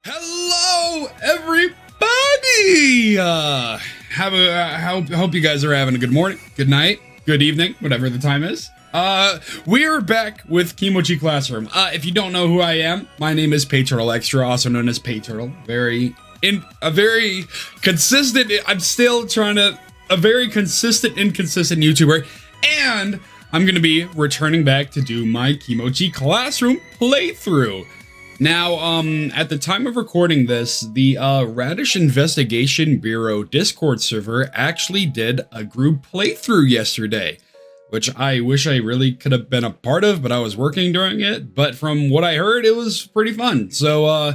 Hello, everybody! Hope you guys are having a good morning, good night, good evening, whatever the time is. We are back with Kimochii Classroom. If you don't know who I am, my name is Peyturtle Extra, also known as Peyturtle. A very consistent, inconsistent YouTuber, and I'm gonna be returning back to do my Kimochii Classroom playthrough. Now, at the time of recording this, the Radish Investigation Bureau Discord server actually did a group playthrough yesterday, which I wish I really could have been a part of, but I was working during it. But from what I heard, it was pretty fun. So,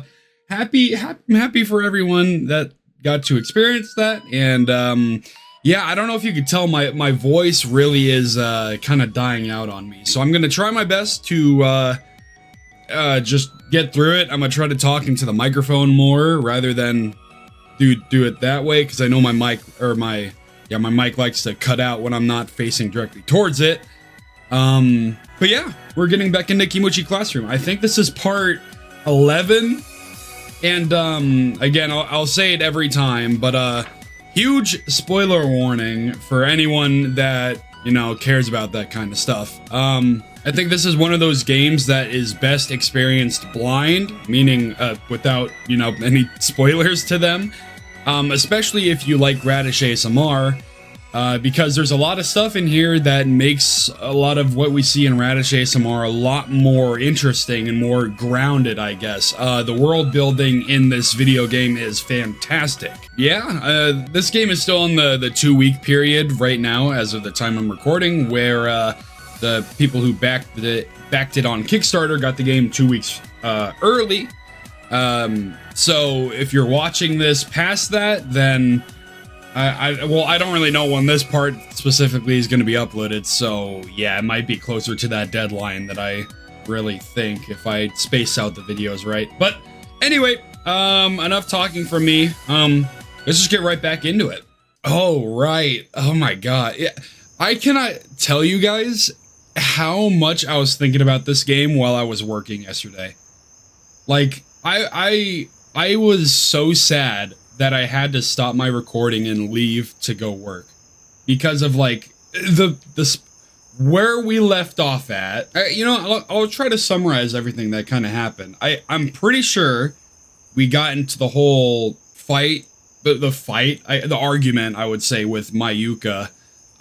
happy for everyone that got to experience that. And, yeah, I don't know if you could tell my voice really is, kind of dying out on me. So I'm gonna try my best to, just get through it. I'm gonna try to talk into the microphone more rather than do it that way, because I know my mic likes to cut out when I'm not facing directly towards it. But yeah, we're getting back into Kimochii Classroom. I think this is part 11, and again, I'll say it every time, but huge spoiler warning for anyone that, you know, cares about that kind of stuff. I think this is one of those games that is best experienced blind, meaning without, you know, any spoilers to them, especially if you like Radish ASMR, because there's a lot of stuff in here that makes a lot of what we see in Radish ASMR a lot more interesting and more grounded, I guess. The world building in this video game is fantastic. Yeah, this game is still in the 2-week period right now, as of the time I'm recording, where the people who backed it on Kickstarter got the game 2 weeks early. So if you're watching this past that, then I don't really know when this part specifically is going to be uploaded. So yeah, it might be closer to that deadline that I really think, if I space out the videos right. But anyway, enough talking from me. Let's just get right back into it. Oh, right. Oh my God. Yeah. I cannot tell you guys how much I was thinking about this game while I was working yesterday. Like, I was so sad that I had to stop my recording and leave to go work because of, like, where we left off at. You know, I'll try to summarize everything that kind of happened. I'm pretty sure we got into the whole fight, the argument, I would say, with Mayuka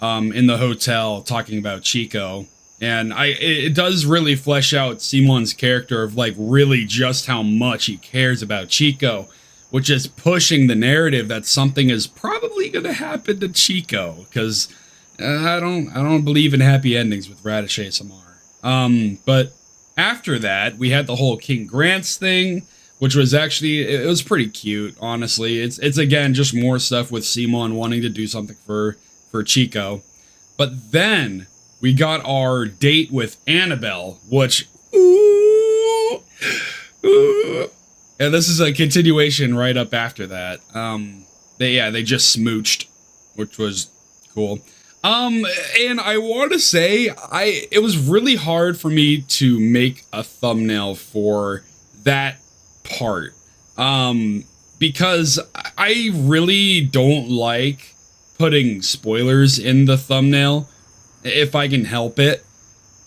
in the hotel talking about Chiko. And it does really flesh out Simon's character of, like, really just how much he cares about Chiko, which is pushing the narrative that something is probably going to happen to Chiko, because I don't believe in happy endings with Radish ASMR. But after that, we had the whole King Grants thing, which was actually, it was pretty cute, honestly. It's again just more stuff with Simon wanting to do something for Chiko. But then we got our date with Annabelle, which, ooh, and this is a continuation right up after that. They just smooched, which was cool. And I want to say, it was really hard for me to make a thumbnail for that part, because I really don't like putting spoilers in the thumbnail if I can help it.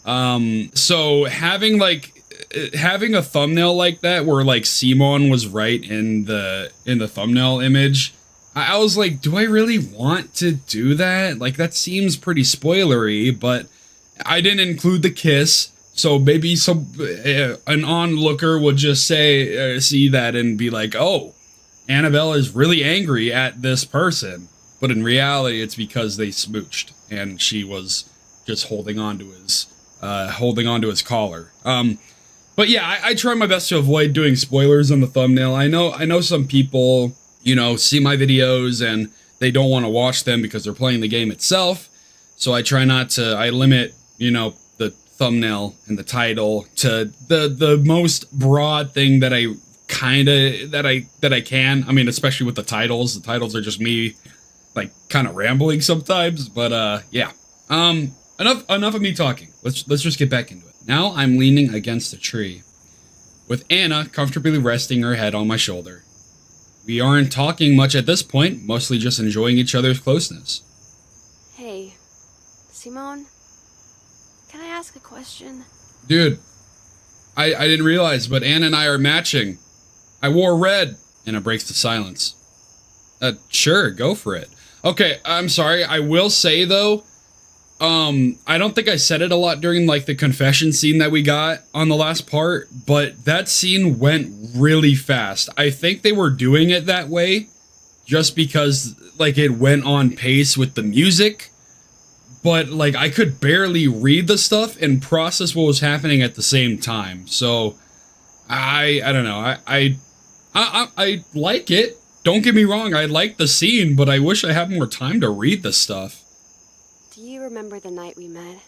So having a thumbnail like that where, like, Simon was right in the thumbnail image, I was like, do I really want to do that? Like, that seems pretty spoilery, but I didn't include the kiss, so maybe an onlooker would just see that and be like, oh, Annabelle is really angry at this person. But in reality, it's because they smooched, and she was just holding on to his collar. But yeah, I try my best to avoid doing spoilers on the thumbnail. I know some people, you know, see my videos and they don't want to watch them because they're playing the game itself. So I try not to. I limit, you know, the thumbnail and the title to the most broad thing that I can. I mean, especially with the titles. The titles are just me, like, kind of rambling sometimes, but yeah. Enough of me talking. Let's just get back into it. Now I'm leaning against a tree. with Anna comfortably resting her head on my shoulder. We aren't talking much at this point, mostly just enjoying each other's closeness. Hey, Simone, can I ask a question? Dude, I didn't realize, but Anna and I are matching. I wore red. Anna breaks the silence. Sure, go for it. Okay, I'm sorry. I will say, though, I don't think I said it a lot during, like, the confession scene that we got on the last part, but that scene went really fast. I think they were doing it that way just because, like, it went on pace with the music, but, like, I could barely read the stuff and process what was happening at the same time. So, I don't know. I like it. Don't get me wrong, I like the scene, but I wish I had more time to read the stuff. Do you remember the night we met?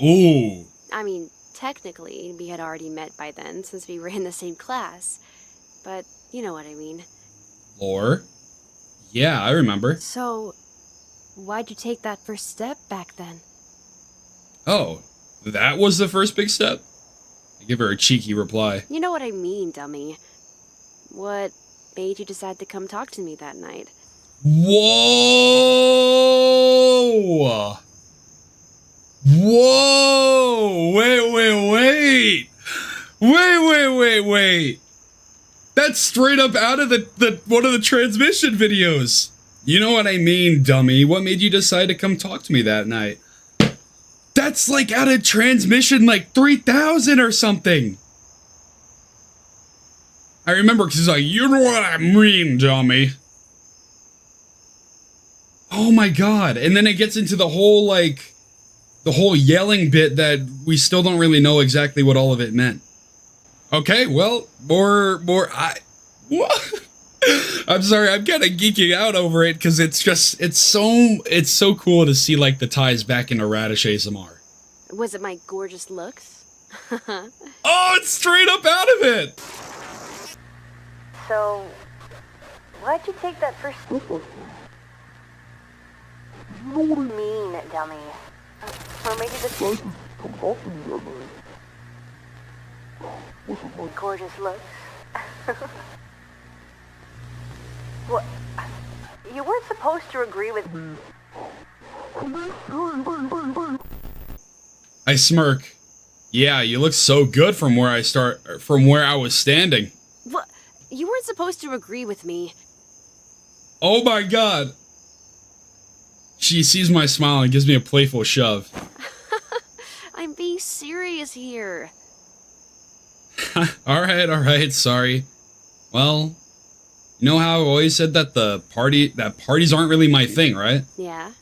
Ooh. I mean, technically, we had already met by then, since we were in the same class. But, you know what I mean. Lore? Yeah, I remember. So, why'd you take that first step back then? Oh, that was the first big step? I give her a cheeky reply. You know what I mean, dummy. What made you decide to come talk to me that night? Whoa! Whoa! Wait! That's straight up out of the one of the transmission videos. You know what I mean, dummy. What made you decide to come talk to me that night? That's like out of transmission like 3000 or something. I remember because he's like, you know what I mean, dummy. Oh my god. And then it gets into the whole, like, the whole yelling bit that we still don't really know exactly what all of it meant. Okay, well, what? I'm sorry, I'm kind of geeking out over it because it's so cool to see, like, the ties back into Radish ASMR. Was it my gorgeous looks? Oh, it's straight up out of it! So, why'd you take that first step? You know what I mean, dummy. Or maybe the gorgeous looks. What? You weren't supposed to agree with me. I smirk. Yeah, you look so good from where I was standing. What? You weren't supposed to agree with me. Oh my god. She sees my smile and gives me a playful shove. I'm being serious here. Alright, sorry. Well, you know how I've always said that parties aren't really my thing, right? Yeah.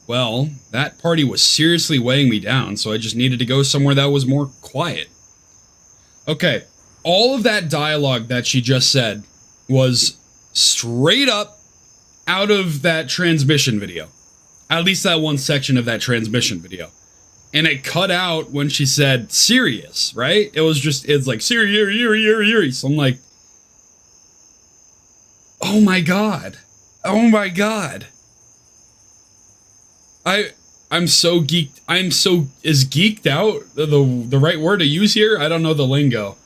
Well, that party was seriously weighing me down, so I just needed to go somewhere that was more quiet. Okay, all of that dialogue that she just said was straight up out of that transmission video. At least that one section of that transmission video. And it cut out when she said serious, right? It's like serious. So I'm like, oh my god. I'm so geeked. Is geeked out the right word to use here? I don't know the lingo.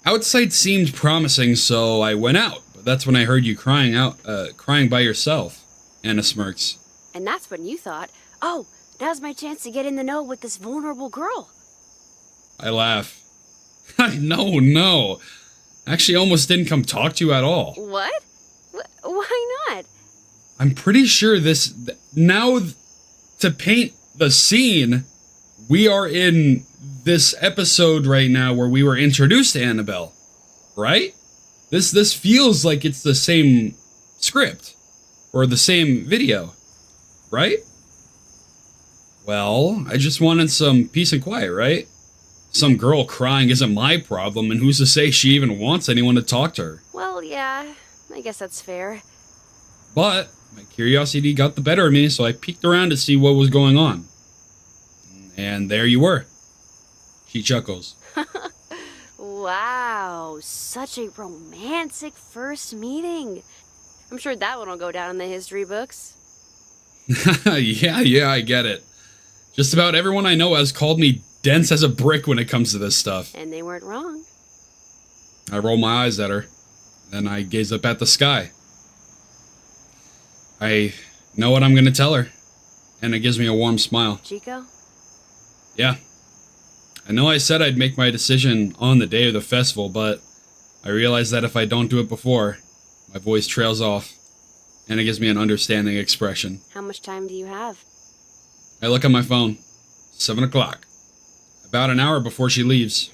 Outside seemed promising, so I went out. But that's when I heard you crying by yourself. Anna smirks. And that's when you thought, oh, now's my chance to get in the know with this vulnerable girl. I laugh. No. Actually, almost didn't come talk to you at all. What? Why not? I'm pretty sure now, to paint the scene, we are in this episode right now where we were introduced to Annabelle, right? This feels like it's the same script or the same video, right? Well, I just wanted some peace and quiet, right? Some girl crying isn't my problem, and who's to say she even wants anyone to talk to her? Well, yeah, I guess that's fair. But my curiosity got the better of me, so I peeked around to see what was going on. And there you were. She chuckles. Wow, such a romantic first meeting. I'm sure that one will go down in the history books. Yeah, I get it. Just about everyone I know has called me dense as a brick when it comes to this stuff. And they weren't wrong. I roll my eyes at her. Then I gaze up at the sky. I know what I'm gonna tell her. And it gives me a warm smile. Chiko? Yeah. I know I said I'd make my decision on the day of the festival, but I realize that if I don't do it before, my voice trails off. And it gives me an understanding expression. How much time do you have? I look at my phone. 7 o'clock. About an hour before she leaves.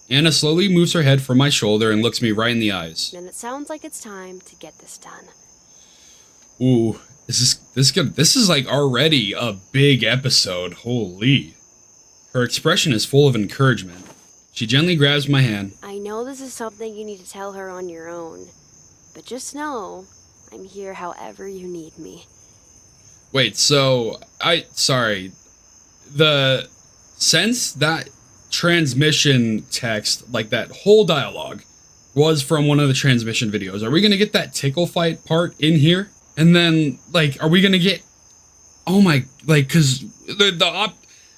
Anna slowly moves her head from my shoulder and looks me right in the eyes. Then it sounds like it's time to get this done. Ooh, this is like already a big episode. Holy. Her expression is full of encouragement. She gently grabs my hand. I know this is something you need to tell her on your own, but just know I'm here however you need me. Wait, so sorry. The sense that transmission text, like that whole dialogue, was from one of the transmission videos. Are we gonna get that tickle fight part in here? And then, like, are we gonna get, oh my, like, cause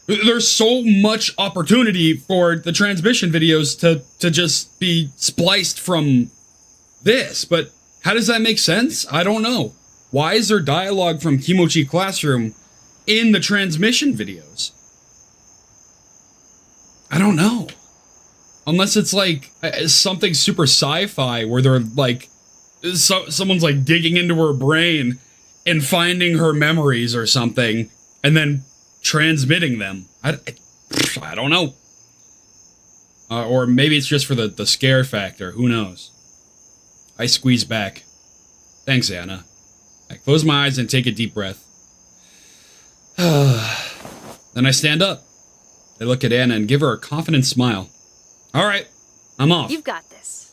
there's so much opportunity for the transmission videos to just be spliced from this, but how does that make sense? I don't know. Why is there dialogue from Kimochii Classroom in the transmission videos? I don't know. Unless it's like something super sci-fi where they're like, someone's like digging into her brain and finding her memories or something and then transmitting them. I don't know. Or maybe it's just for the scare factor. Who knows? I squeeze back. Thanks, Anna. I close my eyes and take a deep breath. Then I stand up. I look at Anna and give her a confident smile. All right, I'm off. You've got this.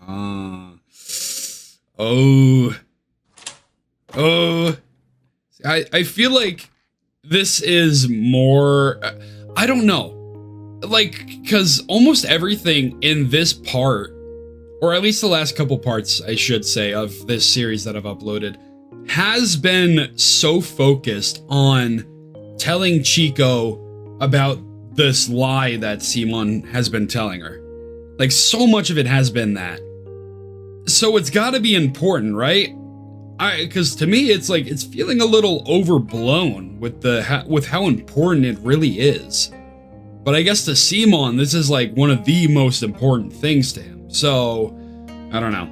Oh. I feel like this is more, I don't know. Like, because almost everything in this part, or at least the last couple parts, I should say, of this series that I've uploaded, has been so focused on telling Chiko about this lie that Simon has been telling her. Like, so much of it has been that. So it's gotta be important, right? Because to me, it's like, it's feeling a little overblown with with how important it really is. But I guess to Simon, this is like one of the most important things to him. So, I don't know.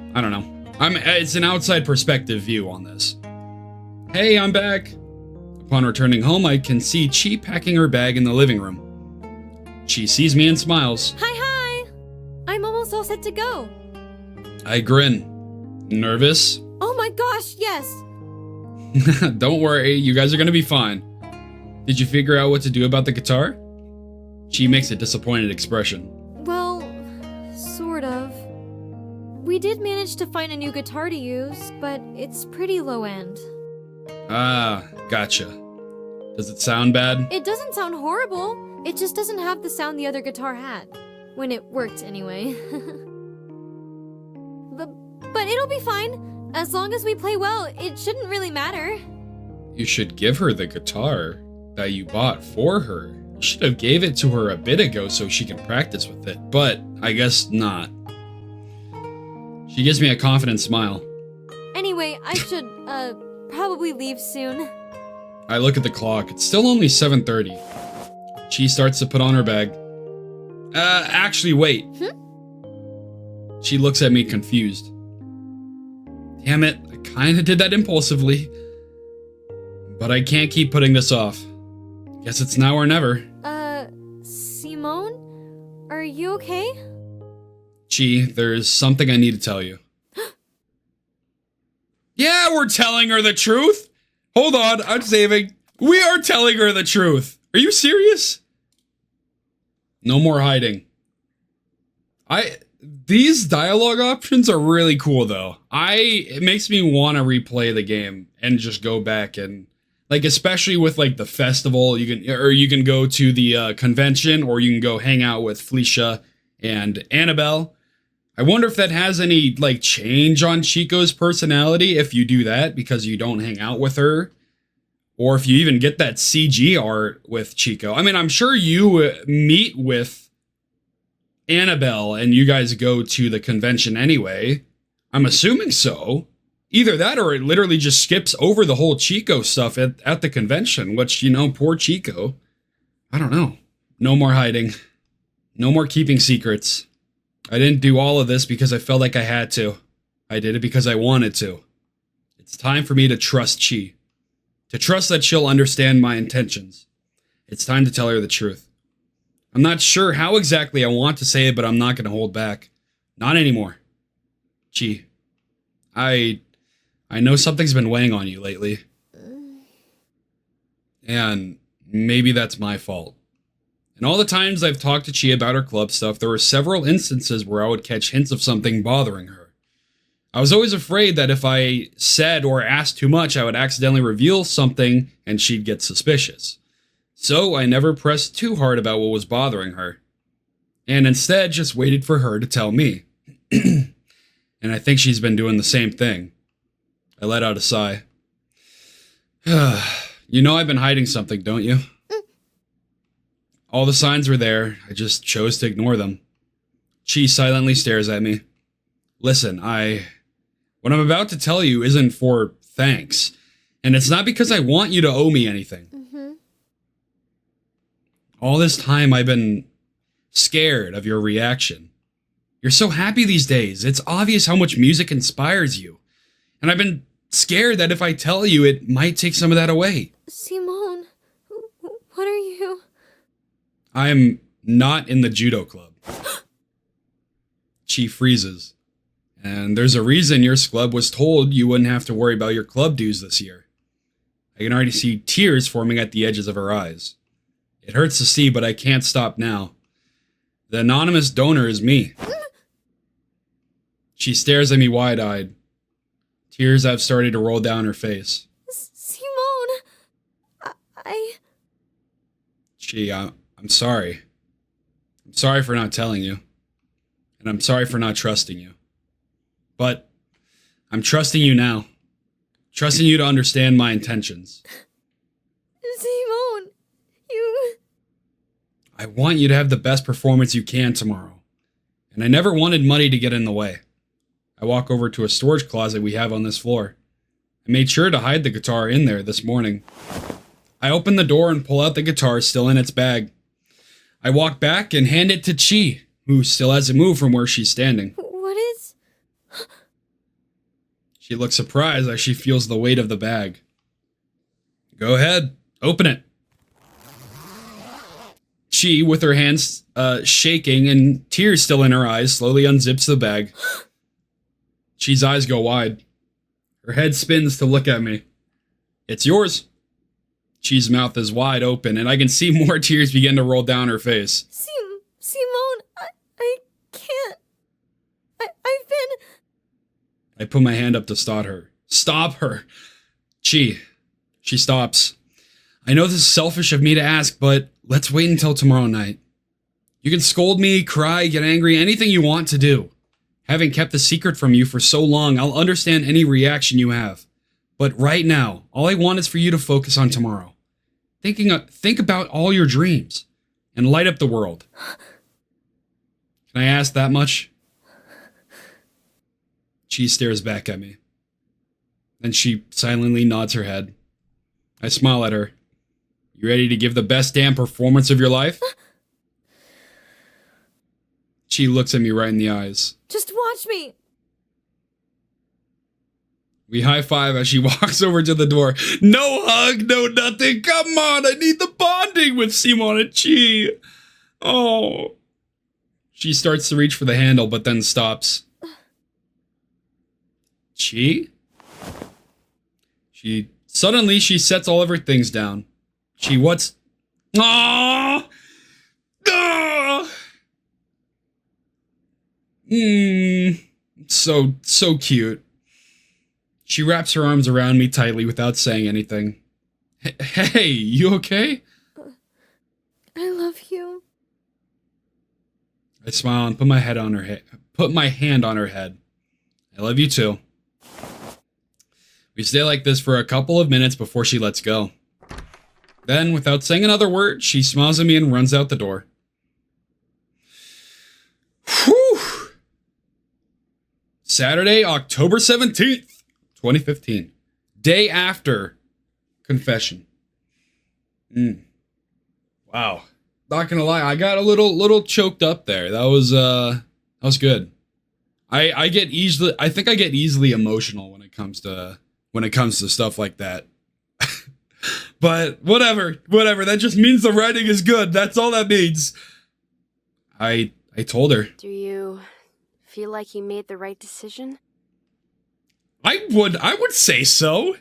It's an outside perspective view on this. Hey, I'm back. Upon returning home, I can see Chi packing her bag in the living room. Chi sees me and smiles. Hi! I'm almost all set to go. I grin. Nervous? Oh my gosh, yes! Don't worry, you guys are gonna be fine. Did you figure out what to do about the guitar? Chi makes a disappointed expression. Well, sort of. We did manage to find a new guitar to use, but it's pretty low end. Ah, gotcha. Does it sound bad? It doesn't sound horrible. It just doesn't have the sound the other guitar had. When it worked, anyway. But it'll be fine. As long as we play well, it shouldn't really matter. You should give her the guitar that you bought for her. You should have gave it to her a bit ago so she can practice with it, but I guess not. She gives me a confident smile. Anyway, I should, probably leave soon. I look at the clock. It's still only 7:30. She starts to put on her bag. Actually, wait. She looks at me confused. Damn it, I kinda did that impulsively. But I can't keep putting this off. Guess it's now or never. Simone? Are you okay? Chi, there's something I need to tell you. Yeah, we're telling her the truth! Hold on, I'm saving. We are telling her the truth! Are you serious? No more hiding. These dialogue options are really cool though. It makes me want to replay the game and just go back and, like, especially with like the festival, you can go to the convention, or you can go hang out with Felicia and Annabelle. I wonder if that has any like change on Chiko's personality if you do that because you don't hang out with her, or if you even get that CG art with Chiko. I mean, I'm sure you meet with Annabelle and you guys go to the convention anyway. I'm assuming so. Either that or it literally just skips over the whole Chiko stuff at the convention, which, you know, poor Chiko. I don't know. No more hiding. No more keeping secrets. I didn't do all of this because I felt like I had to. I did it because I wanted to. It's time for me to trust Chi. To trust that she'll understand my intentions. It's time to tell her the truth. I'm not sure how exactly I want to say it, but I'm not going to hold back. Not anymore. Chi, I know something's been weighing on you lately. And maybe that's my fault. And all the times I've talked to Chi about her club stuff, there were several instances where I would catch hints of something bothering her. I was always afraid that if I said or asked too much, I would accidentally reveal something and she'd get suspicious. So I never pressed too hard about what was bothering her. And instead just waited for her to tell me. And I think she's been doing the same thing. I let out a sigh. You know I've been hiding something, don't you? All the signs were there, I just chose to ignore them. Chi silently stares at me. Listen, what I'm about to tell you isn't for thanks. And it's not because I want you to owe me anything. All this time I've been scared of your reaction. You're so happy these days. It's obvious how much music inspires you. And I've been scared that if I tell you, it might take some of that away. Simone, what are you? I'm not in the judo club. Chi freezes. And there's a reason your club was told you wouldn't have to worry about your club dues this year. I can already see tears forming at the edges of her eyes. It hurts to see, but I can't stop now. The anonymous donor is me. She stares at me wide-eyed. Tears have started to roll down her face. Simone, I'm sorry. I'm sorry for not telling you. And I'm sorry for not trusting you. But I'm trusting you now. Trusting you to understand my intentions. Simone, you... I want you to have the best performance you can tomorrow. And I never wanted money to get in the way. I walk over to a storage closet we have on this floor. I made sure to hide the guitar in there this morning. I open the door and pull out the guitar still in its bag. I walk back and hand it to Chi, who still hasn't moved from where she's standing. What is... She looks surprised as she feels the weight of the bag. Go ahead, open it. Chi, with her hands shaking and tears still in her eyes, slowly unzips the bag. Chi's eyes go wide. Her head spins to look at me. It's yours. Chi's mouth is wide open, and I can see more tears begin to roll down her face. Simone, I can't. I've been... I put my hand up to stop her. Stop her! Chi. She stops. I know this is selfish of me to ask, but let's wait until tomorrow night. You can scold me, cry, get angry, anything you want to do. Having kept the secret from you for so long, I'll understand any reaction you have. But right now, all I want is for you to focus on tomorrow. Think about all your dreams and light up the world. Can I ask that much? She stares back at me. Then she silently nods her head. I smile at her. You ready to give the best damn performance of your life? She looks at me right in the eyes. Just watch me. We high-five as she walks over to the door. No hug, no nothing. Come on, I need the bonding with Simon and Chi. Oh. She starts to reach for the handle, but then stops. Chi? Suddenly, she sets all of her things down. Chi, what's... Aww! Ah! So cute. She wraps her arms around me tightly without saying anything. Hey, you okay? I love you. I smile and put my hand on her head. I love you too. We stay like this for a couple of minutes before she lets go. Then, without saying another word, she smiles at me and runs out the door. Saturday, October 17th, 2015. Day after confession. Wow. Not gonna lie, I got a little choked up there. That was good. I think I get easily emotional when it comes to stuff like that. But whatever. That just means the writing is good. That's all that means. I told her. Do you feel like you made the right decision? I would say so.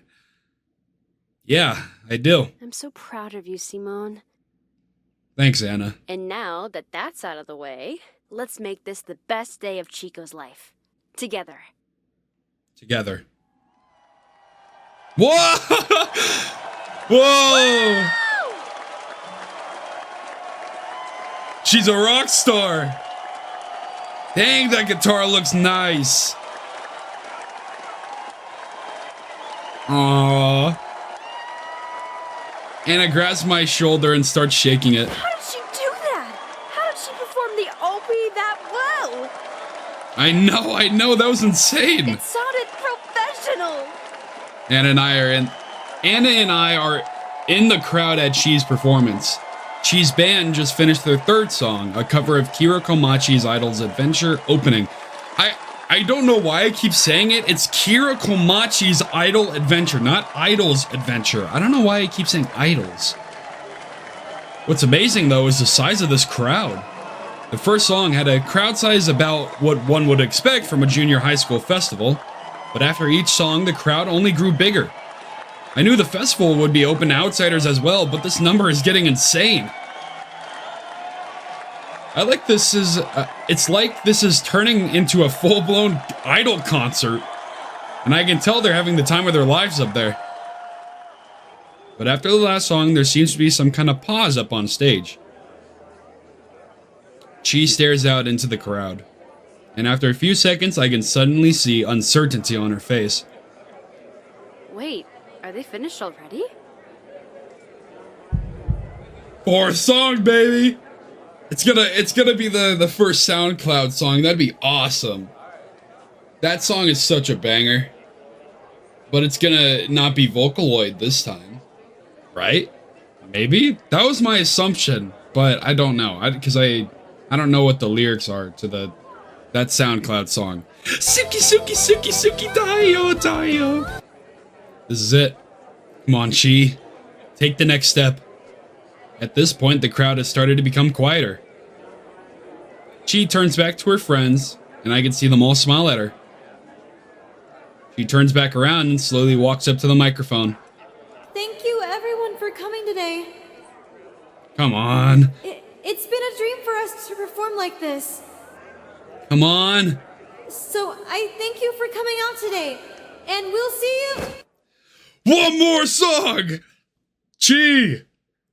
Yeah, I do. I'm so proud of you, Simone. Thanks, Anna. And now that that's out of the way, let's make this the best day of Chiko's life. Together. Whoa! Whoa! She's a rock star. Dang, that guitar looks nice. Aww. Anna grabs my shoulder and starts shaking it. How did she do that? How did she perform the OP that well? I know, that was insane. It sounded professional. Anna and I are in the crowd at Chi's performance. Chi's band just finished their third song, a cover of Kira Komachi's Idol's Adventure opening. I don't know why I keep saying it. It's Kira Komachi's Idol Adventure, not Idol's Adventure. I don't know why I keep saying Idols. What's amazing, though, is the size of this crowd. The first song had a crowd size about what one would expect from a junior high school festival, but after each song, the crowd only grew bigger. I knew the festival would be open to outsiders as well, but this number is getting insane. It's like this is turning into a full-blown Idol concert. And I can tell they're having the time of their lives up there. But after the last song, there seems to be some kind of pause up on stage. Chi stares out into the crowd. And after a few seconds, I can suddenly see uncertainty on her face. Wait, are they finished already? Fourth song, baby! It's gonna be the first SoundCloud song. That'd be awesome. That song is such a banger. But it's gonna not be Vocaloid this time. Right? Maybe? That was my assumption, but I don't know. Because I don't know what the lyrics are to that SoundCloud song. Suki suki suki suki daio daio. This is it. Come on, Chi. Take the next step. At this point, the crowd has started to become quieter. Chi turns back to her friends, and I can see them all smile at her. She turns back around and slowly walks up to the microphone. Thank you, everyone, for coming today. Come on. It's been a dream for us to perform like this. Come on. So I thank you for coming out today, and we'll see you. One more song! Chi!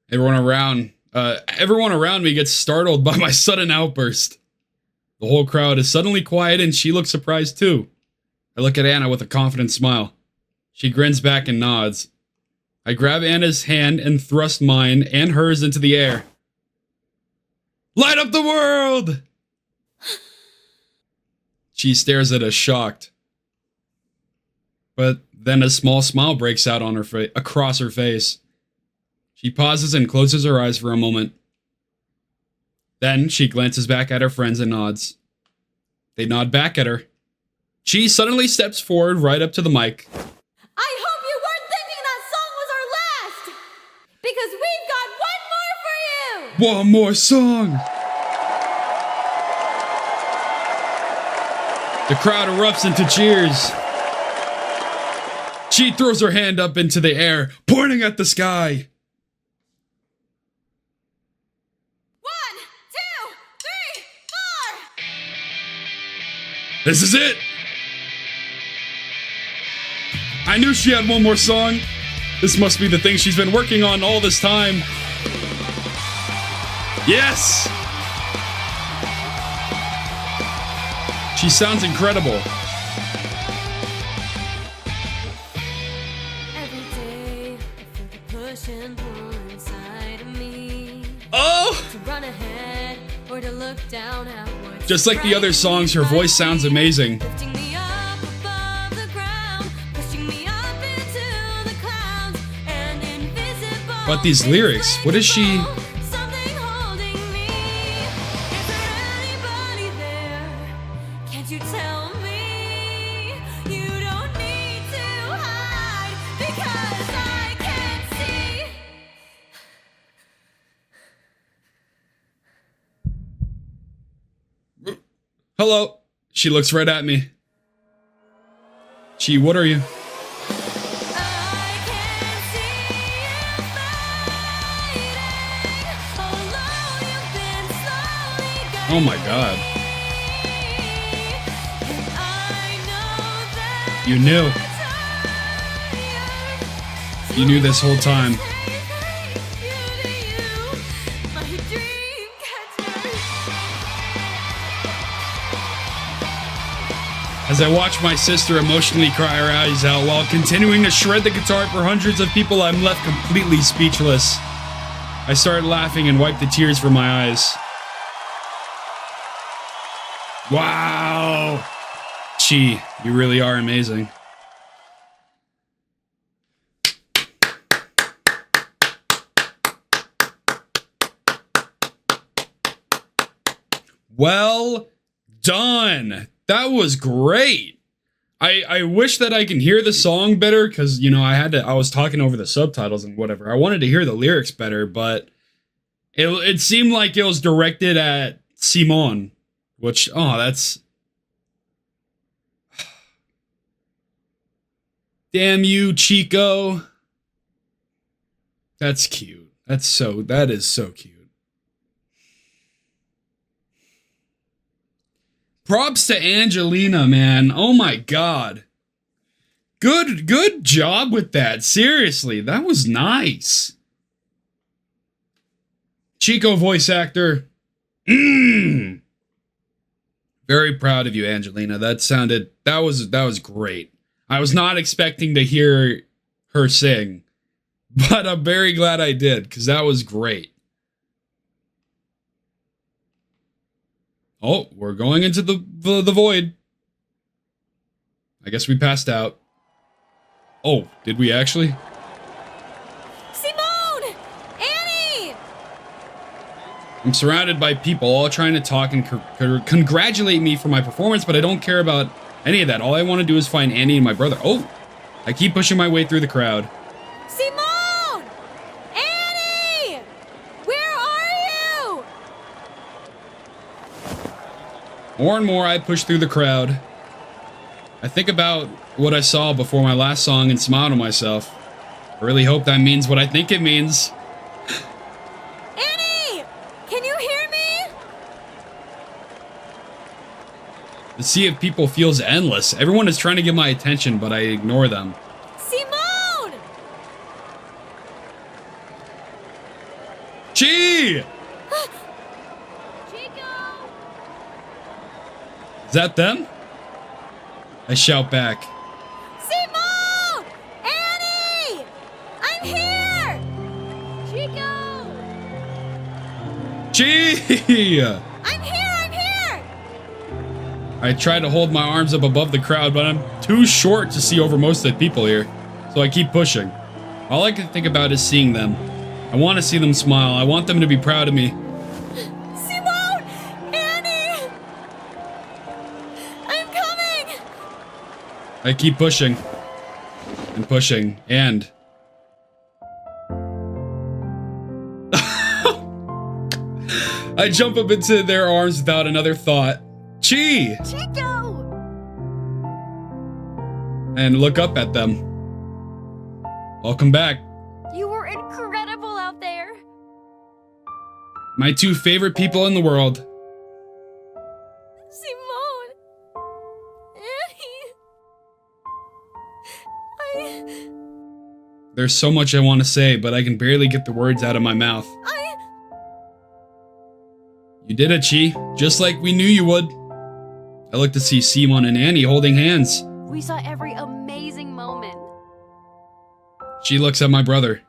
Everyone around me gets startled by my sudden outburst. The whole crowd is suddenly quiet and she looks surprised too. I look at Anna with a confident smile. She grins back and nods. I grab Anna's hand and thrust mine and hers into the air. Light up the world! She stares at us shocked. But then a small smile breaks out on her across her face. She pauses and closes her eyes for a moment. Then she glances back at her friends and nods. They nod back at her. She suddenly steps forward right up to the mic. I hope you weren't thinking that song was our last! Because we've got one more for you! One more song! The crowd erupts into cheers. She throws her hand up into the air, pointing at the sky. 1, 2, 3, 4! This is it! I knew she had one more song. This must be the thing she's been working on all this time. Yes! She sounds incredible. Every day, I feel the push and pull inside of me. Oh! To run ahead or to look down at what's Just like the other songs, her voice sounds amazing. lifting me up. But these lyrics, what is she? Something holding me. Is there anybody there? Can't you tell me? You don't need to hide because I can't see. Hello. She looks right at me. Chi, what are you? I can see you fading, although you've been slowly Oh my god. and I know that You knew. tired. You knew this whole time. My dream catcher. As I watch my sister emotionally cry her eyes out while continuing to shred the guitar for hundreds of people, I'm left completely speechless. I started laughing and wiped the tears from my eyes. Wow! Chi, you really are amazing. Well done! That was great! I wish that I can hear the song better, because, you know, I was talking over the subtitles and whatever. I wanted to hear the lyrics better, but it seemed like it was directed at Simon, which, oh, that's... Damn you, Chiko. That's cute. That is so cute. Props to Angelina, man. Oh my god. Good job with that. Seriously, that was nice. Chiko voice actor. Very proud of you, Angelina. That was great. I was not expecting to hear her sing, but I'm very glad I did, because that was great. Oh, we're going into the void. I guess we passed out. Oh, did we actually? Simone! Annie! I'm surrounded by people all trying to talk and congratulate me for my performance, but I don't care about any of that. All I want to do is find Annie and my brother. Oh, I keep pushing my way through the crowd. Simone! Annie! Where are you? More and more I push through the crowd. I think about what I saw before my last song and smile to myself. I really hope that means what I think it means. Annie! Can you hear me? The sea of people feels endless. Everyone is trying to get my attention, but I ignore them. Simone! Chi! Chiko! Is that them? I shout back. Simone! Annie! I'm here! Chiko! Chi! I'm here! I try to hold my arms up above the crowd, but I'm too short to see over most of the people here. So I keep pushing. All I can think about is seeing them. I want to see them smile. I want them to be proud of me. Simone! Annie! I'm coming! I keep pushing. And pushing. And... I jump up into their arms without another thought. Chi! Chiko! And look up at them. Welcome back. You were incredible out there! My two favorite people in the world. Simone! Annie! There's so much I want to say, but I can barely get the words out of my mouth. You did it, Chi. Just like we knew you would. I look to see Simon and Annie holding hands. We saw every amazing moment She looks at my brother.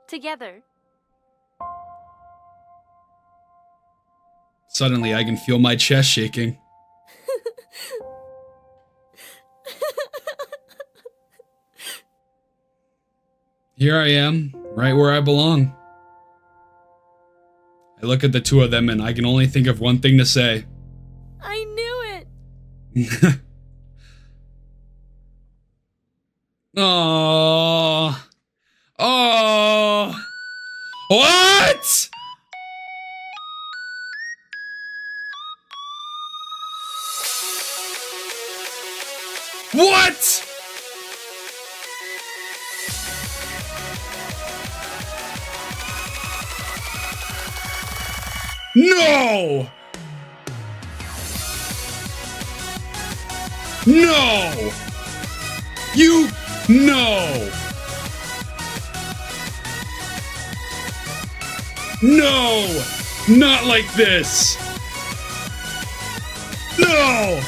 together. Suddenly, I can feel my chest shaking. Here I am, Right where I belong. I look at the two of them and I can only think of one thing to say. I knew it. Oh. Oh. What? What? No! No! You... No! No! Not like this! No!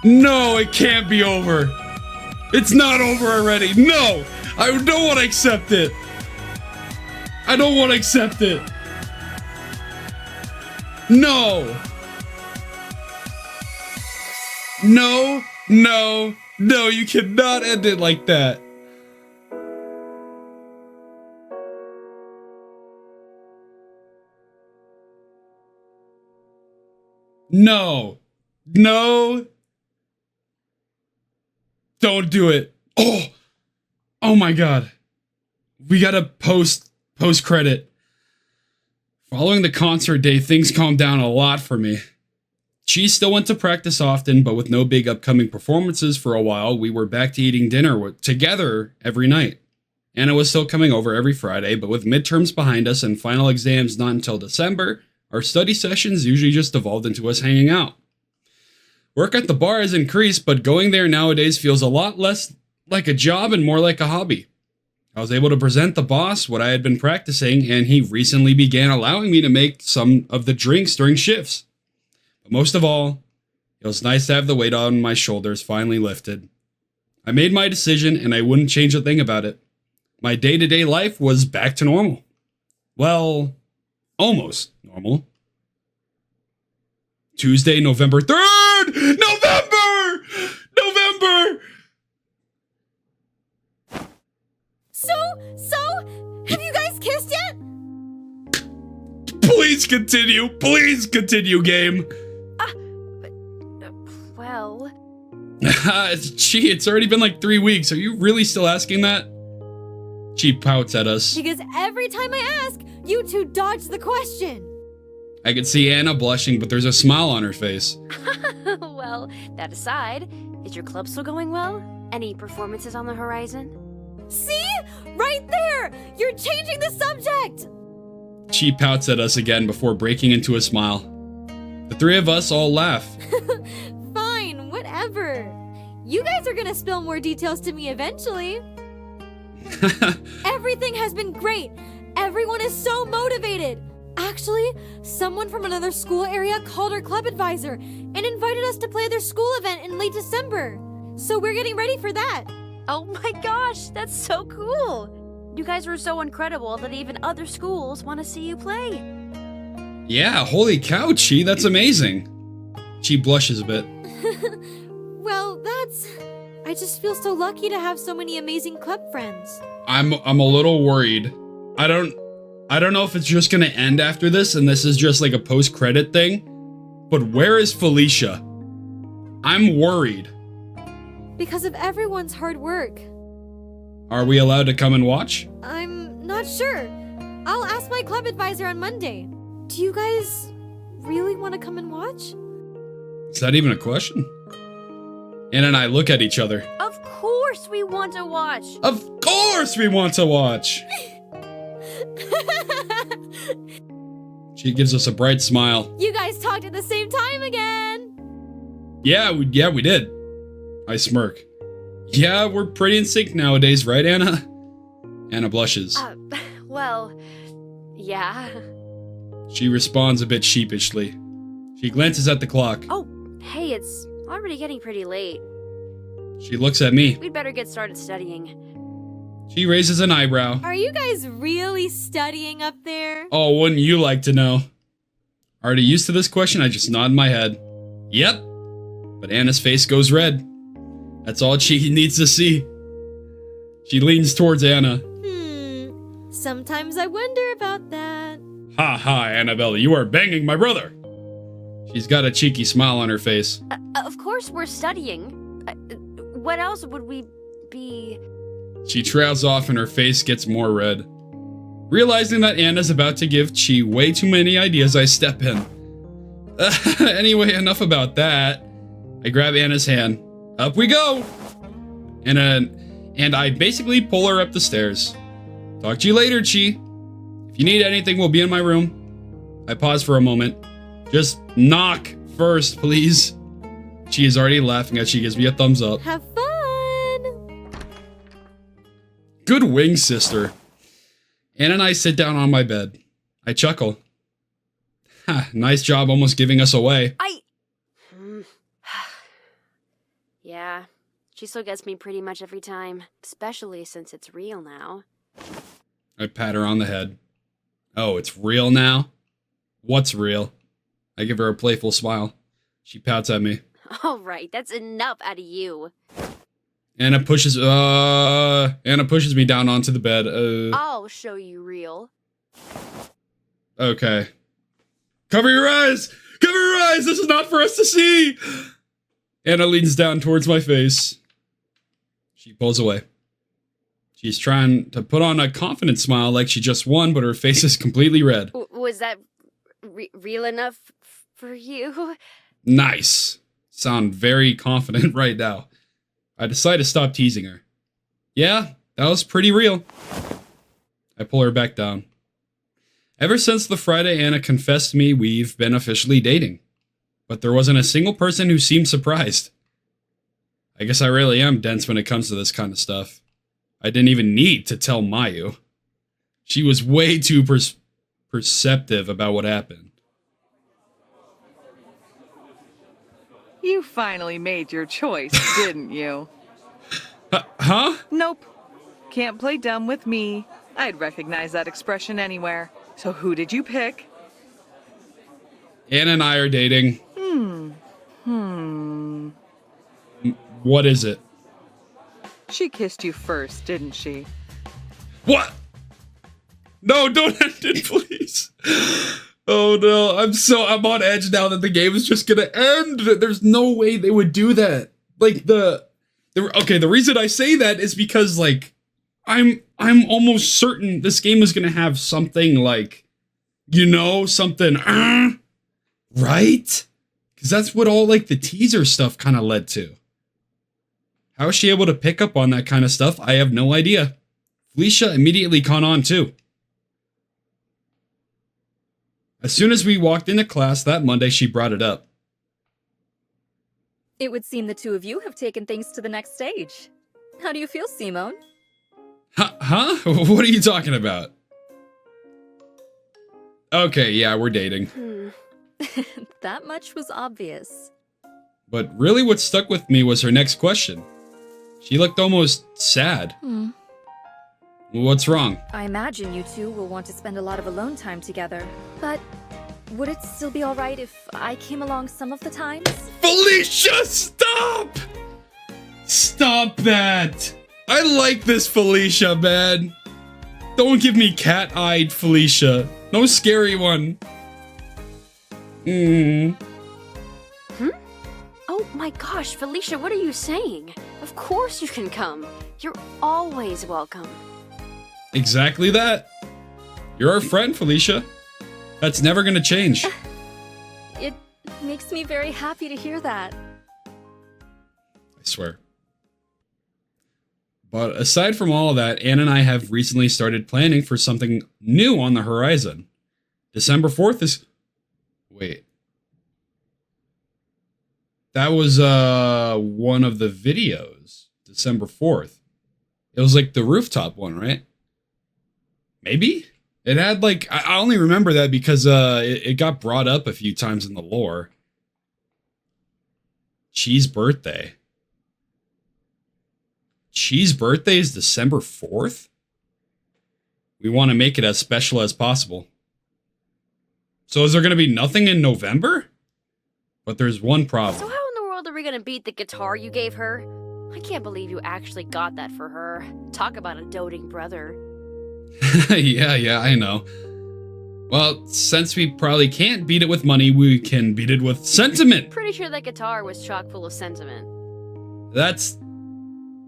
No, it can't be over. It's not over already. No, I don't want to accept it. I don't want to accept it. No. No, no, no, you cannot end it like that. No. No. Don't do it. Oh. Oh my god. We gotta post credit. Following the concert day, things calmed down a lot for me. She still went to practice often, but with no big upcoming performances for a while, we were back to eating dinner together every night. Anna was still coming over every Friday, but with midterms behind us and final exams not until December, our study sessions usually just evolved into us hanging out. Work at the bar has increased, but going there nowadays feels a lot less like a job and more like a hobby. I was able to present the boss what I had been practicing, and he recently began allowing me to make some of the drinks during shifts. But most of all, it was nice to have the weight on my shoulders finally lifted. I made my decision, and I wouldn't change a thing about it. My day-to-day life was back to normal. Well, almost normal. Tuesday, November 3rd! November! So, have you guys kissed yet? Please continue, game. Well... Gee, it's already been like 3 weeks. Are you really still asking that? She pouts at us. Because every time I ask, you two dodge the question. I could see Anna blushing, but there's a smile on her face. Well, that aside, is your club still going well? Any performances on the horizon? See? Right there! You're changing the subject! She pouts at us again before breaking into a smile. The three of us all laugh. Fine, whatever. You guys are gonna spill more details to me eventually. Everything has been great. Everyone is so motivated. Actually, someone from another school area called our club advisor and invited us to play their school event in late December. So we're getting ready for that. Oh my gosh, that's so cool! You guys were so incredible that even other schools want to see you play. Yeah, holy cow, Chi, that's amazing. She blushes a bit. Well, I just feel so lucky to have so many amazing club friends. I'm a little worried. I don't know if it's just gonna end after this and this is just like a post-credit thing, but where is Felicia? I'm worried. Because of everyone's hard work. Are we allowed to come and watch? I'm not sure. I'll ask my club advisor on Monday. Do you guys really want to come and watch? Is that even a question? Anna and I look at each other. Of course we want to watch! Of course we want to watch! She gives us a bright smile. You guys talked at the same time again! Yeah, we did. I smirk. Yeah, we're pretty in sync nowadays, right, Anna? Anna blushes. Well, yeah. She responds a bit sheepishly. She glances at the clock. Oh, hey, it's already getting pretty late. She looks at me. We'd better get started studying. She raises an eyebrow. Are you guys really studying up there? Oh, wouldn't you like to know? Already used to this question, I just nod my head. Yep. But Anna's face goes red. That's all she needs to see. She leans towards Anna. Sometimes I wonder about that. Ha ha, Annabella, you are banging my brother. She's got a cheeky smile on her face. Of course we're studying. What else would we be? She trails off and her face gets more red. Realizing that Anna's about to give Chi way too many ideas, I step in. Anyway, enough about that. I grab Anna's hand. Up we go! And I basically pull her up the stairs. Talk to you later, Chi. If you need anything, we'll be in my room. I pause for a moment. Just knock first, please. Chi is already laughing as she gives me a thumbs up. Have fun! Good wing, sister. Anna and I sit down on my bed. I chuckle. Ha, nice job almost giving us away. Yeah, she still gets me pretty much every time, especially since it's real now. I pat her on the head. Oh, it's real now? What's real? I give her a playful smile. She pouts at me. All right, that's enough out of you. Anna pushes me down onto the bed. I'll show you real. Okay. Cover your eyes! Cover your eyes! This is not for us to see! Anna leans down towards my face. She pulls away. She's trying to put on a confident smile like she just won, but her face is completely red. Was that real enough for you? Nice. Sound very confident right now. I decide to stop teasing her. Yeah, that was pretty real. I pull her back down. Ever since the Friday Anna confessed to me, we've been officially dating. But there wasn't a single person who seemed surprised. I guess I really am dense when it comes to this kind of stuff. I didn't even need to tell Mayu. She was way too perceptive about what happened. You finally made your choice, didn't you? Huh? Nope. Can't play dumb with me. I'd recognize that expression anywhere. So who did you pick? Anna and I are dating. What is it? She kissed you first, didn't she? What? No, don't end it, please. Oh no, I'm on edge now that the game is just gonna end. There's no way they would do that. Like the reason I say that is because like I'm almost certain this game is gonna have something like, you know, something right? Because that's what all like the teaser stuff kind of led to. How is she able to pick up on that kind of stuff? I have no idea. Felicia immediately caught on too. As soon as we walked into class that Monday, she brought it up. It would seem the two of you have taken things to the next stage. How do you feel, Simone? Huh? What are you talking about? Okay, yeah, we're dating. That much was obvious. But really what stuck with me was her next question. She looked almost sad. What's wrong? I imagine you two will want to spend a lot of alone time together. But would it still be alright if I came along some of the times? Felicia, stop! Stop that! I like this Felicia, man. Don't give me cat-eyed Felicia. No scary one. Oh my gosh, Felicia, what are you saying? Of course you can come. You're always welcome. Exactly that. You're our friend, Felicia. That's never gonna change. It makes me very happy to hear that. I swear. But aside from all of that, Anne and I have recently started planning for something new on the horizon. December 4th is... Wait. That was one of the videos. December 4th. It was like the rooftop one, right? Maybe? It had like... I only remember that because it got brought up a few times in the lore. Chi's birthday. Chi's birthday is December 4th? We want to make it as special as possible. So is there going to be nothing in November? But there's one problem. So how in the world are we gonna beat the guitar you gave her? I can't believe you actually got that for her. Talk about a doting brother. Yeah, I know. Well, since we probably can't beat it with money, we can beat it with sentiment. Pretty sure that guitar was chock full of sentiment. That's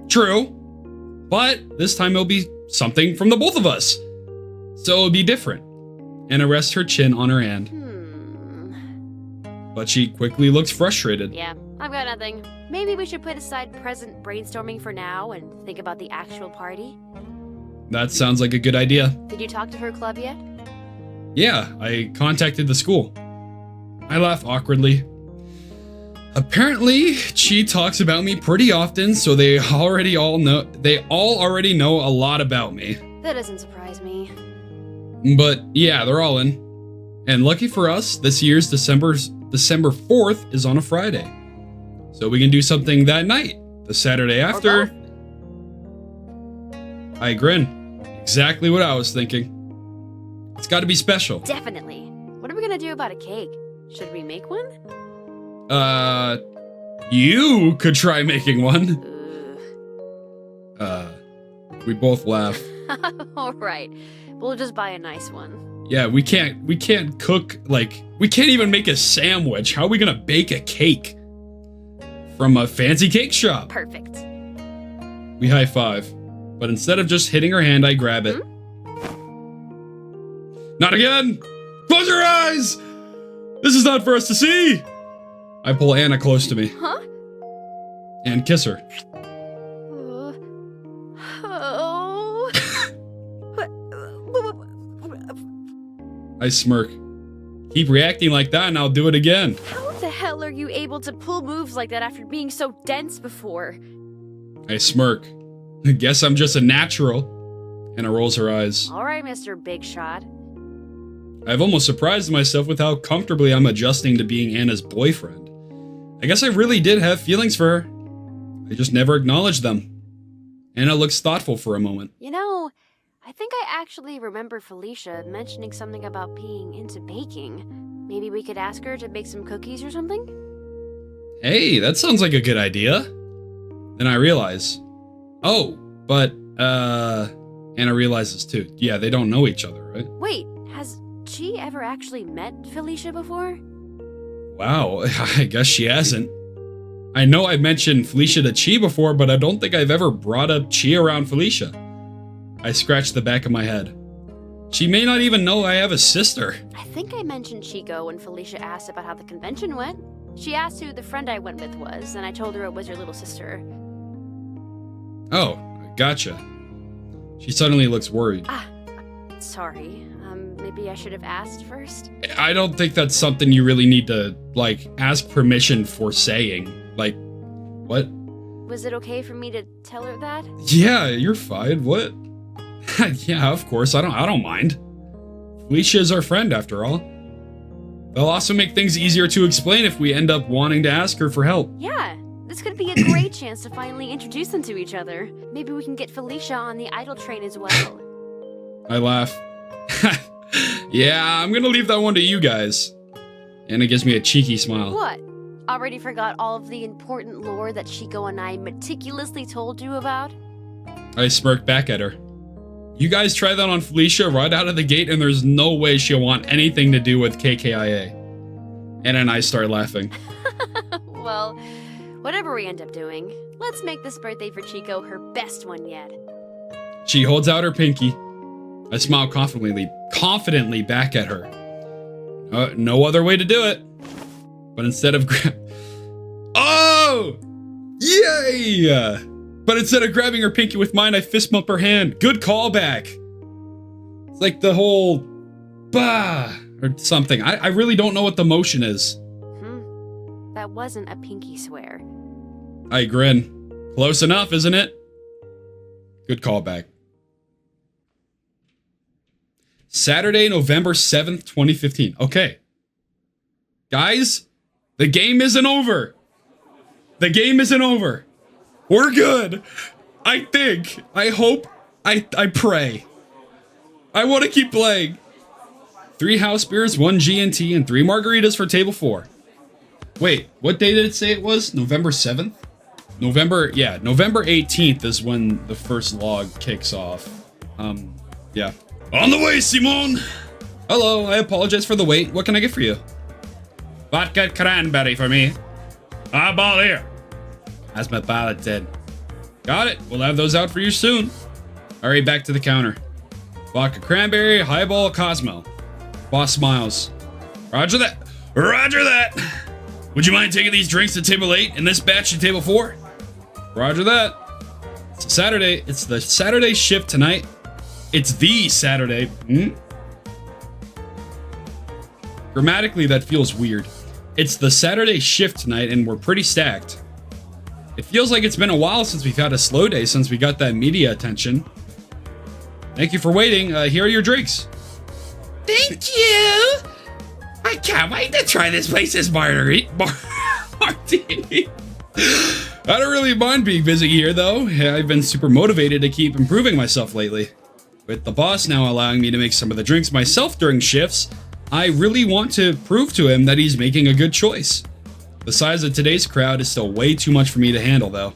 true. But this time it'll be something from the both of us. So it'll be different. Anna rests her chin on her hand. But she quickly looks frustrated. Yeah, I've got nothing. Maybe we should put aside present brainstorming for now and think about the actual party. That sounds like a good idea. Did you talk to her club yet? Yeah, I contacted the school. I laugh awkwardly. Apparently, Chi talks about me pretty often, so they all already know a lot about me. That doesn't surprise me. But yeah, they're all in. And lucky for us, this year's December 4th is on a Friday. So we can do something that night, the Saturday after. I grin. Exactly what I was thinking. It's got to be special. Definitely. What are we gonna do about a cake? Should we make one? You could try making one. Ugh. We both laugh. Alright, we'll just buy a nice one. Yeah, we can't cook, we can't even make a sandwich. How are we gonna bake a cake? From a fancy cake shop. Perfect. We high five. But instead of just hitting her hand, I grab it. Not again! Close your eyes! This is not for us to see! I pull Anna close to me. Huh? And kiss her. Oh. I smirk. Keep reacting like that and I'll do it again. How the hell are you able to pull moves like that after being so dense before? I smirk. Guess I'm just a natural. Anna rolls her eyes. Alright, Mr. Big Shot. I've almost surprised myself with how comfortably I'm adjusting to being Anna's boyfriend. I guess I really did have feelings for her. I just never acknowledged them. Anna looks thoughtful for a moment. You know, I think I actually remember Felicia mentioning something about being into baking. Maybe we could ask her to bake some cookies or something? Hey, that sounds like a good idea. Then I realize. Oh, but, Anna realizes too. Yeah, they don't know each other, right? Wait, has she ever actually met Felicia before? Wow, I guess she hasn't. I know I mentioned Felicia to Chi before, but I don't think I've ever brought up Chi around Felicia. I scratch the back of my head. She may not even know I have a sister. I think I mentioned Chiko when Felicia asked about how the convention went. She asked who the friend I went with was, and I told her it was your little sister. Oh, gotcha. She suddenly looks worried. Sorry. Maybe I should have asked first? I don't think that's something you really need to, ask permission for saying. What? Was it okay for me to tell her that? Yeah, you're fine. What? Yeah, of course. I don't mind. Felicia is our friend, after all. They'll also make things easier to explain if we end up wanting to ask her for help. Yeah, this could be a great chance to finally introduce them to each other. Maybe we can get Felicia on the idol train as well. I laugh. Yeah, I'm gonna leave that one to you guys. Anna gives me a cheeky smile. What? Already forgot all of the important lore that Chiko and I meticulously told you about? I smirk back at her. You guys try that on Felicia right out of the gate and there's no way she'll want anything to do with KKIA. Anna and I start laughing. Well, whatever we end up doing, let's make this birthday for Chiko her best one yet. She holds out her pinky. I smile confidently back at her. No other way to do it. But instead of Oh! Yay! But instead of grabbing her pinky with mine, I fist bump her hand. Good callback. It's like the whole bah or something. I really don't know what the motion is. That wasn't a pinky swear. I grin. Close enough, isn't it? Good callback. Saturday, November 7th, 2015. Okay. Guys, the game isn't over. The game isn't over. We're good. I think, I hope, I pray. I want to keep playing. 3 house beers, 1 G&T, and 3 margaritas for table 4. Wait, what day did it say it was? November 7th? November 18th is when the first log kicks off. Yeah. On the way, Simon! Hello, I apologize for the wait. What can I get for you? Vodka cranberry for me. Highball here. As my pilot said. Got it. We'll have those out for you soon. Alright, back to the counter. Vodka cranberry, highball, Cosmo. Boss smiles. Roger that. Roger that. Would you mind taking these drinks to table 8 and this batch to table 4? Roger that. It's Saturday. It's the Saturday shift tonight. It's the Saturday. Grammatically, that feels weird. It's the Saturday shift tonight, and we're pretty stacked. It feels like it's been a while since we've had a slow day since we got that media attention. Thank you for waiting. Here are your drinks. Thank you. I can't wait to try this place's martini. I don't really mind being busy here, though. I've been super motivated to keep improving myself lately. With the boss now allowing me to make some of the drinks myself during shifts, I really want to prove to him that he's making a good choice. The size of today's crowd is still way too much for me to handle, though.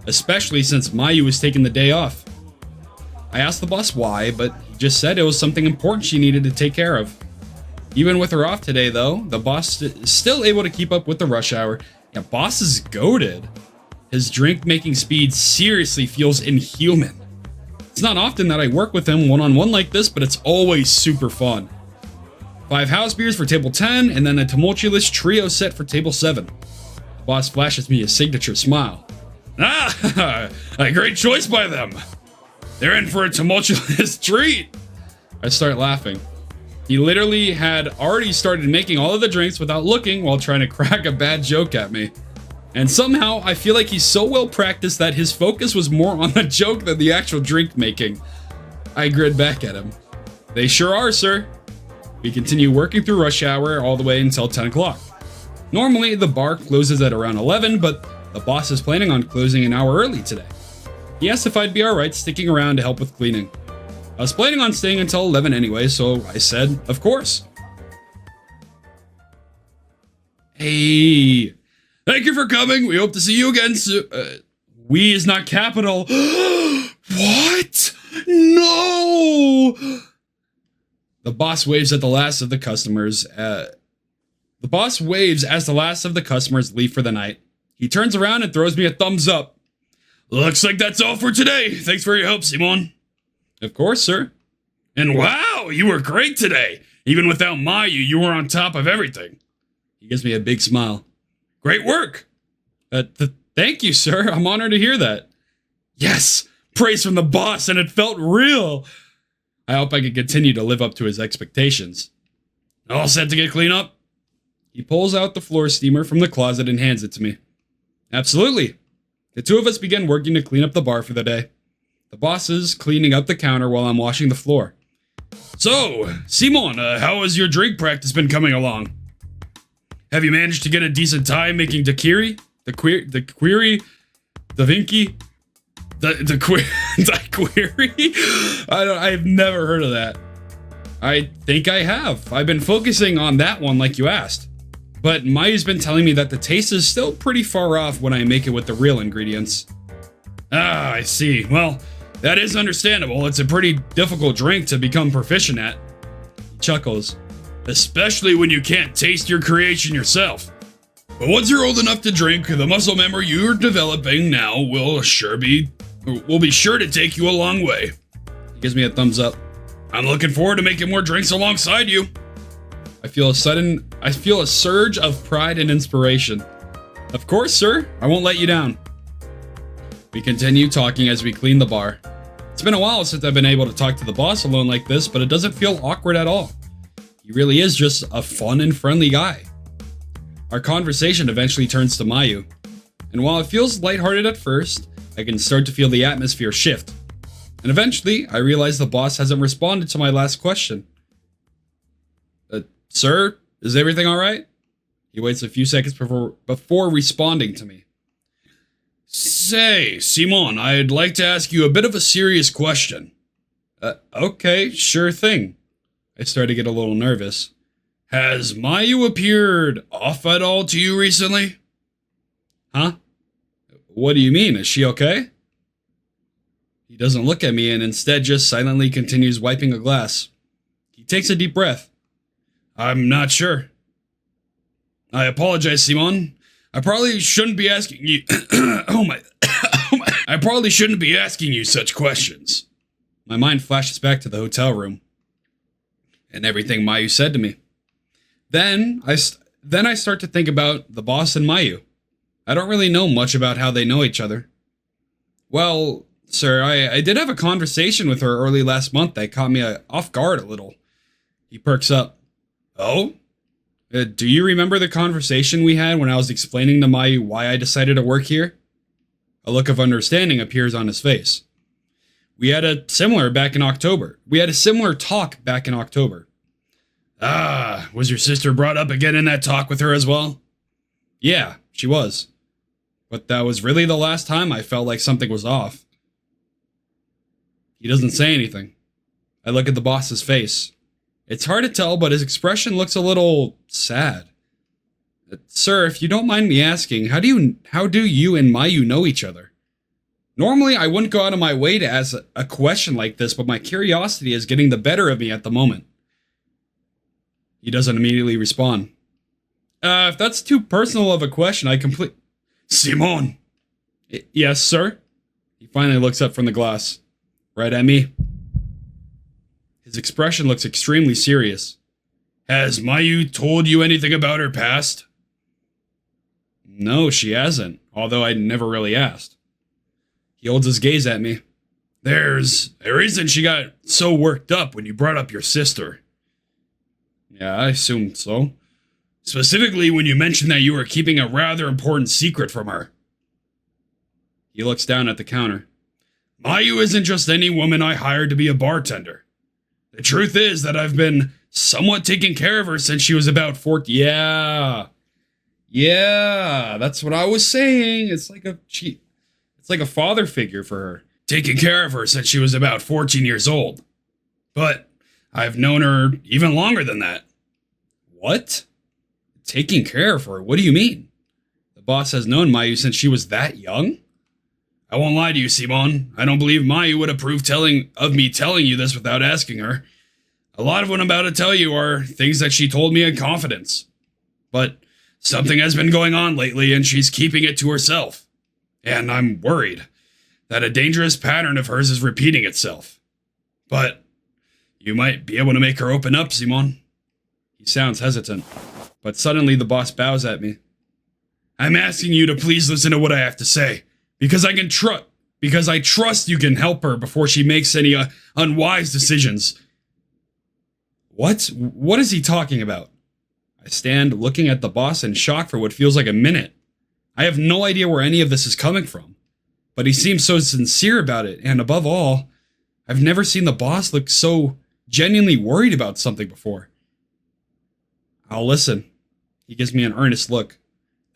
Especially since Mayu was taking the day off. I asked the boss why, but he just said it was something important she needed to take care of. Even with her off today, though, the boss is still able to keep up with the rush hour. Yeah, boss is goated. His drink-making speed seriously feels inhuman. It's not often that I work with him one-on-one like this, but it's always super fun. 5 house beers for table 10, and then a tumultuous trio set for table 7. The boss flashes me a signature smile. Ah, a great choice by them. They're in for a tumultuous treat. I start laughing. He literally had already started making all of the drinks without looking while trying to crack a bad joke at me. And somehow, I feel like he's so well practiced that his focus was more on the joke than the actual drink making. I grin back at him. They sure are, sir. We continue working through rush hour all the way until 10 o'clock. Normally, the bar closes at around 11, but the boss is planning on closing an hour early today. He asked if I'd be alright sticking around to help with cleaning. I was planning on staying until 11 anyway, so I said, of course. Hey, thank you for coming. We hope to see you again soon. We is not capital. What? No! The boss waves at the last of the customers. The boss waves as the last of the customers leave for the night. He turns around and throws me a thumbs up. Looks like that's all for today. Thanks for your help, Simon. Of course, sir. And wow, you were great today. Even without Mayu, you were on top of everything. He gives me a big smile. Great work. Thank you, sir. I'm honored to hear that. Yes, praise from the boss, and it felt real. I hope I can continue to live up to his expectations. All set to get clean up? He pulls out the floor steamer from the closet and hands it to me. Absolutely. The two of us begin working to clean up the bar for the day. The boss is cleaning up the counter while I'm washing the floor. So, Simon, how has your drink practice been coming along? Have you managed to get a decent time making daiquiri? The query? I've never heard of that. I think I have. I've been focusing on that one like you asked. But Mayu's been telling me that the taste is still pretty far off when I make it with the real ingredients. Ah, I see. Well, that is understandable. It's a pretty difficult drink to become proficient at. He chuckles. Especially when you can't taste your creation yourself. But once you're old enough to drink, the muscle memory you're developing now will be sure to take you a long way. He gives me a thumbs up. I'm looking forward to making more drinks alongside you. I feel a surge of pride and inspiration. Of course, sir. I won't let you down. We continue talking as we clean the bar. It's been a while since I've been able to talk to the boss alone like this, but it doesn't feel awkward at all. He really is just a fun and friendly guy. Our conversation eventually turns to Mayu. And while it feels lighthearted at first, I can start to feel the atmosphere shift. And eventually, I realize the boss hasn't responded to my last question. Sir, is everything alright? He waits a few seconds before responding to me. Say, Simon, I'd like to ask you a bit of a serious question. Okay, sure thing. I started to get a little nervous. Has Mayu appeared off at all to you recently? Huh? What do you mean? Is she okay? He doesn't look at me and instead just silently continues wiping a glass. He takes a deep breath. I'm not sure. I apologize, Simon. I probably shouldn't be asking you... oh my... I probably shouldn't be asking you such questions. My mind flashes back to the hotel room. And everything Mayu said to me. Then I start to think about the boss and Mayu. I don't really know much about how they know each other. Well, sir, I did have a conversation with her early last month that caught me off guard a little. He perks up. Oh? Do you remember the conversation we had when I was explaining to Mayu why I decided to work here? A look of understanding appears on his face. We had a similar talk back in October. Ah, was your sister brought up again in that talk with her as well? Yeah, she was. But that was really the last time I felt like something was off. He doesn't say anything. I look at the boss's face. It's hard to tell, but his expression looks a little sad. Sir, if you don't mind me asking, how do you and Mayu know each other? Normally, I wouldn't go out of my way to ask a question like this, but my curiosity is getting the better of me at the moment. He doesn't immediately respond. If that's too personal of a question, Simon! Yes, sir? He finally looks up from the glass. Right at me. His expression looks extremely serious. Has Mayu told you anything about her past? No, she hasn't, although I never really asked. He holds his gaze at me. There's a reason she got so worked up when you brought up your sister. Yeah, I assumed so. Specifically when you mentioned that you were keeping a rather important secret from her. He looks down at the counter. Mayu isn't just any woman I hired to be a bartender. The truth is that I've been somewhat taking care of her since she was about 14. Yeah, that's what I was saying. It's like a father figure for her. Taking care of her since she was about 14 years old. But I've known her even longer than that. What? Taking care of her? What do you mean? The boss has known Mayu since she was that young? I won't lie to you, Simon. I don't believe Mayu would approve of me telling you this without asking her. A lot of what I'm about to tell you are things that she told me in confidence. But something has been going on lately and she's keeping it to herself. And I'm worried that a dangerous pattern of hers is repeating itself. But you might be able to make her open up, Simon. He sounds hesitant, but suddenly the boss bows at me. I'm asking you to please listen to what I have to say. Because I trust you can help her before she makes any unwise decisions. What? What is he talking about? I stand looking at the boss in shock for what feels like a minute. I have no idea where any of this is coming from. But he seems so sincere about it, and above all, I've never seen the boss look so genuinely worried about something before. I'll listen. He gives me an earnest look.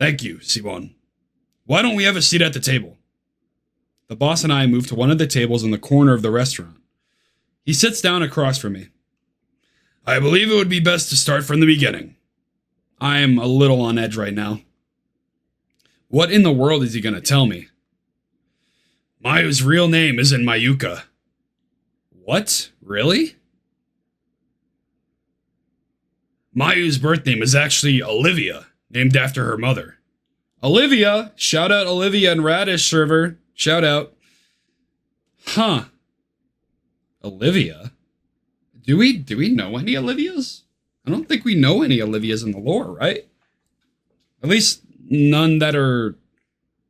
Thank you, Simon. Why don't we have a seat at the table? The boss and I move to one of the tables in the corner of the restaurant. He sits down across from me. I believe it would be best to start from the beginning. I am a little on edge right now. What in the world is he going to tell me? Mayu's real name isn't Mayuka. What? Really? Mayu's birth name is actually Olivia, named after her mother. Olivia! Shout out Olivia and Radish server. Shout out. Huh. Olivia? Do we know any Olivias? I don't think we know any Olivias in the lore, right? At least none that are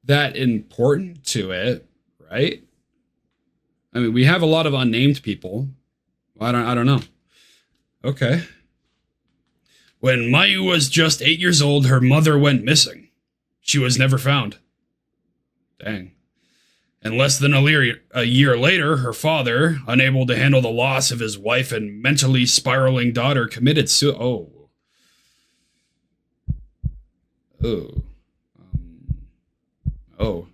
that important to it, right? I mean, we have a lot of unnamed people. I don't know. Okay. When Mayu was just 8 years old, her mother went missing. She was never found. Dang. And less than a year later, her father, unable to handle the loss of his wife and mentally spiraling daughter, committed suicide. Oh.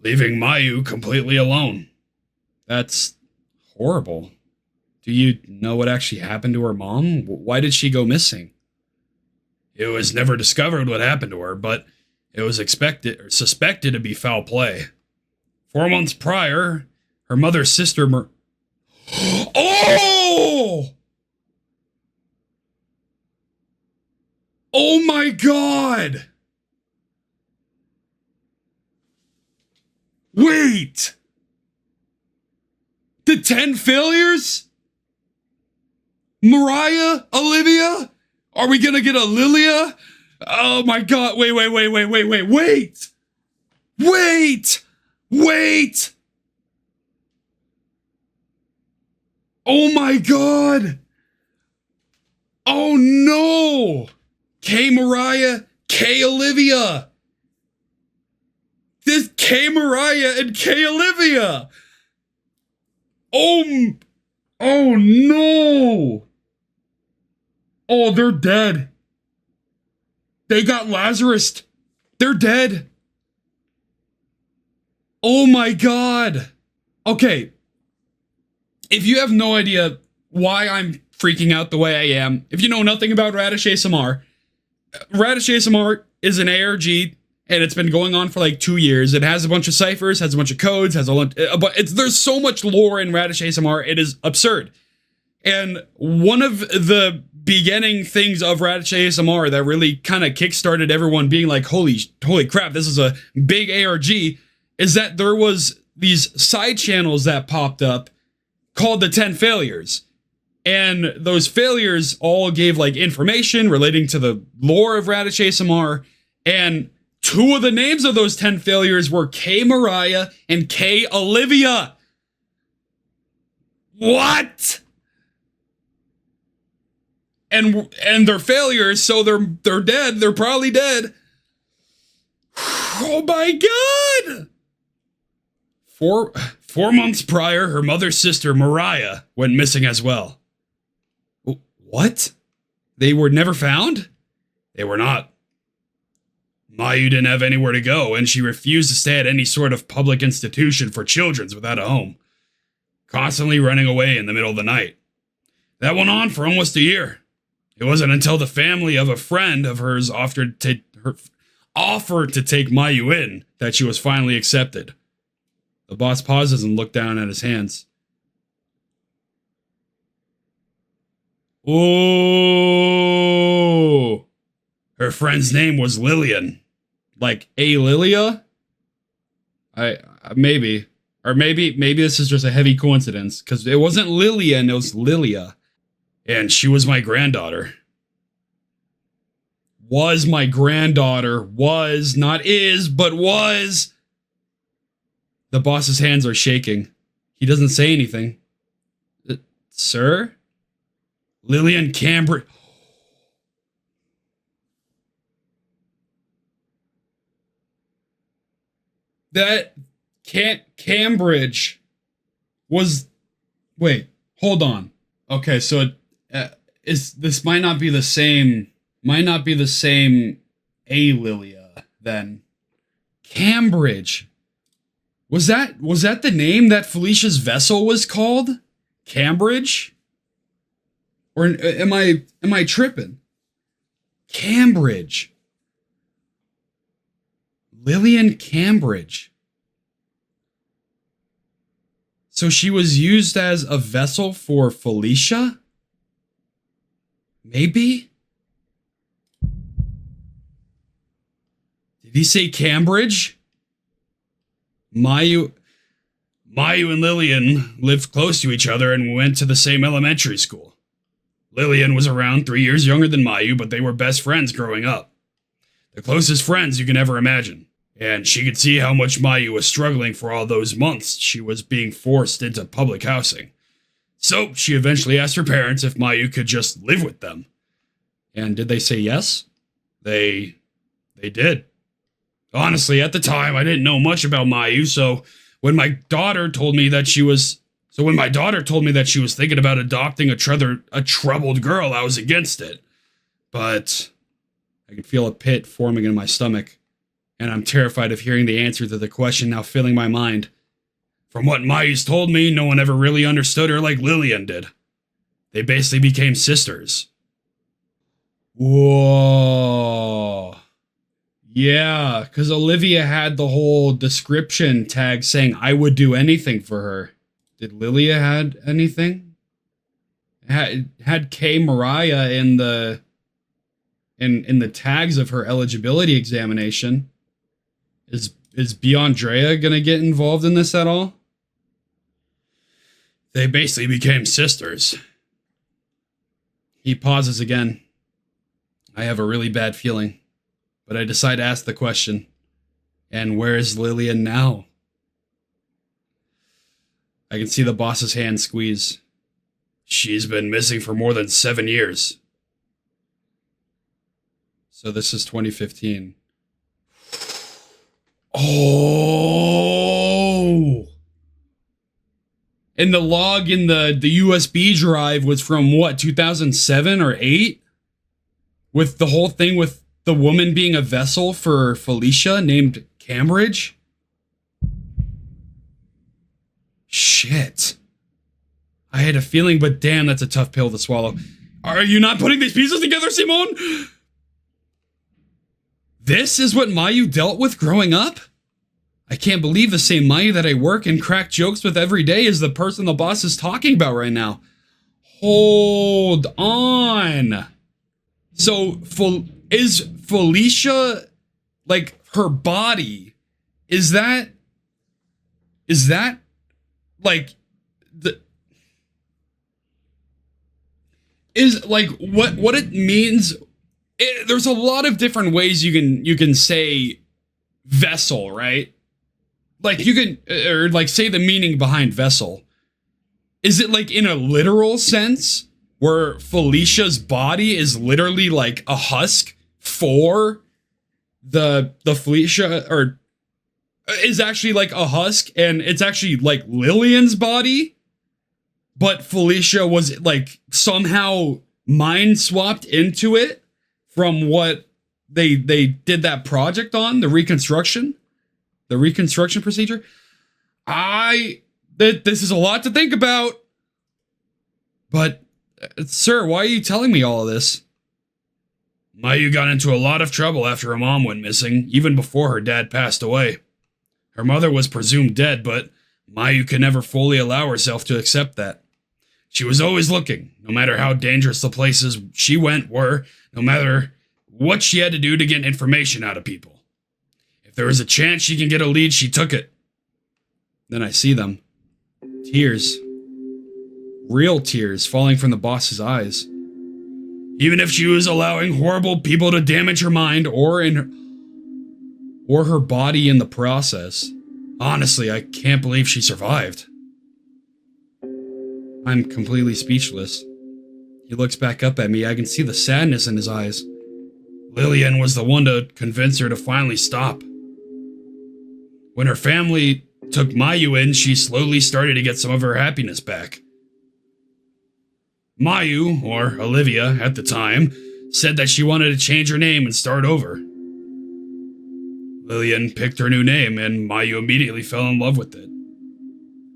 leaving Mayu completely alone. That's horrible. Do you know what actually happened to her mom? Why did she go missing? It was never discovered what happened to her, but it was suspected to be foul play. 4 months prior, her mother's sister Oh! Oh my god! Wait! The 10 failures? Mariah? Olivia? Are we gonna get a Lilia? Oh my god, wait. Wait! Oh my god! Oh no! K Mariah, K Olivia! This K Mariah and K Olivia! Oh no! Oh, they're dead. They got Lazarus. They're dead. Oh my god. Okay. If you have no idea why I'm freaking out the way I am, if you know nothing about Radish ASMR, Radish ASMR is an ARG, and it's been going on for like 2 years. It has a bunch of ciphers, has a bunch of codes, has a lot, but there's so much lore in Radish ASMR, it is absurd. And one of the beginning things of Radish ASMR that really kind of kickstarted everyone being like, holy crap, this is a big ARG, is that there was these side channels that popped up called the 10 failures. And those failures all gave like information relating to the lore of Radish ASMR. And 2 of the names of those 10 failures were K Mariah and K Olivia. What? And they're failures, so they're dead. They're probably dead. Oh my god! 4 months prior, her mother's sister Mariah went missing as well. What? They were never found? They were not. Mayu didn't have anywhere to go, and she refused to stay at any sort of public institution for children without a home, constantly running away in the middle of the night. That went on for almost a year. It wasn't until the family of a friend of hers offered to take Mayu in that she was finally accepted. The boss pauses and looked down at his hands. Oh, her friend's name was Lilian, like a Lilia. Maybe this is just a heavy coincidence because it wasn't Lilian, it was Lilia. And she was my granddaughter. Was my granddaughter. Was, not is, but was. The boss's hands are shaking. He doesn't say anything. Sir? Lilian Cambridge. That Cambridge was. Wait, hold on. Okay, so this might not be the same A Lilia then. Cambridge. Was that the name that Felicia's vessel was called? Cambridge? Or am I tripping? Cambridge. Lilian Cambridge. So she was used as a vessel for Felicia? Maybe? Did he say Cambridge? Mayu and Lilian lived close to each other and went to the same elementary school. Lilian was around 3 years younger than Mayu, but they were best friends growing up. The closest friends you can ever imagine. And she could see how much Mayu was struggling for all those months she was being forced into public housing. So she eventually asked her parents if Mayu could just live with them. And did they say yes? They did. Honestly, at the time, I didn't know much about Mayu, so when my daughter told me that she was thinking about adopting a troubled girl, I was against it. But I could feel a pit forming in my stomach. and I'm terrified of hearing the answer to the question now filling my mind. From what Mayu's told me, no one ever really understood her like Lilian did. They basically became sisters. Whoa. Yeah, because Olivia had the whole description tag saying I would do anything for her. Did Lilia had anything? Had K Mariah in the tags of her eligibility examination. Is Beyondrea gonna get involved in this at all? They basically became sisters. He pauses again. I have a really bad feeling, but I decide to ask the question. And where is Lilian now? I can see the boss's hand squeeze. She's been missing for more than 7 years. So this is 2015. Oh! And the log in the USB drive was from what, 2007 or 8? With the whole thing with the woman being a vessel for Felicia named Cambridge? Shit. I had a feeling, but damn, that's a tough pill to swallow. Are you not putting these pieces together, Simone? This is what Mayu dealt with growing up? I can't believe the same Mayu that I work and crack jokes with every day is the person the boss is talking about right now. Hold on. So, is Felicia, like, her body, is that, like, what it means? There's a lot of different ways you can say vessel, right? Like, you can, or like, say the meaning behind vessel. Is it like in a literal sense where Felicia's body is literally like a husk for the Felicia, or is actually like a husk and it's actually like Lilian's body, but Felicia was like somehow mind swapped into it from what they did that project on, the reconstruction procedure. This is a lot to think about. But, sir, why are you telling me all of this? Mayu got into a lot of trouble after her mom went missing, even before her dad passed away. Her mother was presumed dead, but Mayu could never fully allow herself to accept that. She was always looking, no matter how dangerous the places she went were, no matter what she had to do to get information out of people. If there was a chance she can get a lead, she took it. Then I see them. Tears. Real tears falling from the boss's eyes. Even if she was allowing horrible people to damage her mind or her body in the process. Honestly, I can't believe she survived. I'm completely speechless. He looks back up at me. I can see the sadness in his eyes. Lilian was the one to convince her to finally stop. When her family took Mayu in, she slowly started to get some of her happiness back. Mayu, or Olivia at the time, said that she wanted to change her name and start over. Lilian picked her new name, and Mayu immediately fell in love with it.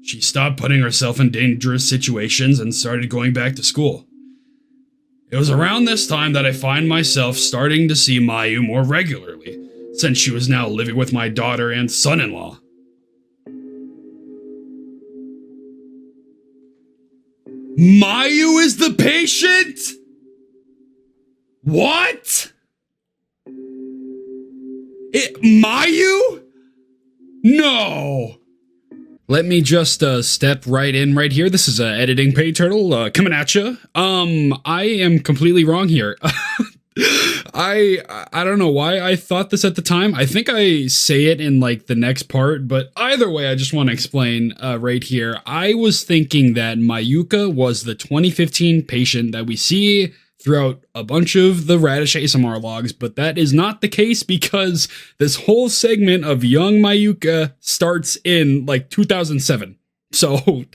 She stopped putting herself in dangerous situations and started going back to school. It was around this time that I find myself starting to see Mayu more regularly, since she was now living with my daughter and son-in-law. Mayu is the patient? What? Mayu? No. Let me just step right in right here. This is editing Peyturtle coming at you. I am completely wrong here. I don't know why I thought this at the time. I think I say it in like the next part, but either way, I just want to explain right here. I was thinking that Mayuka was the 2015 patient that we see throughout a bunch of the Radish ASMR logs, but that is not the case because this whole segment of young Mayuka starts in like 2007. So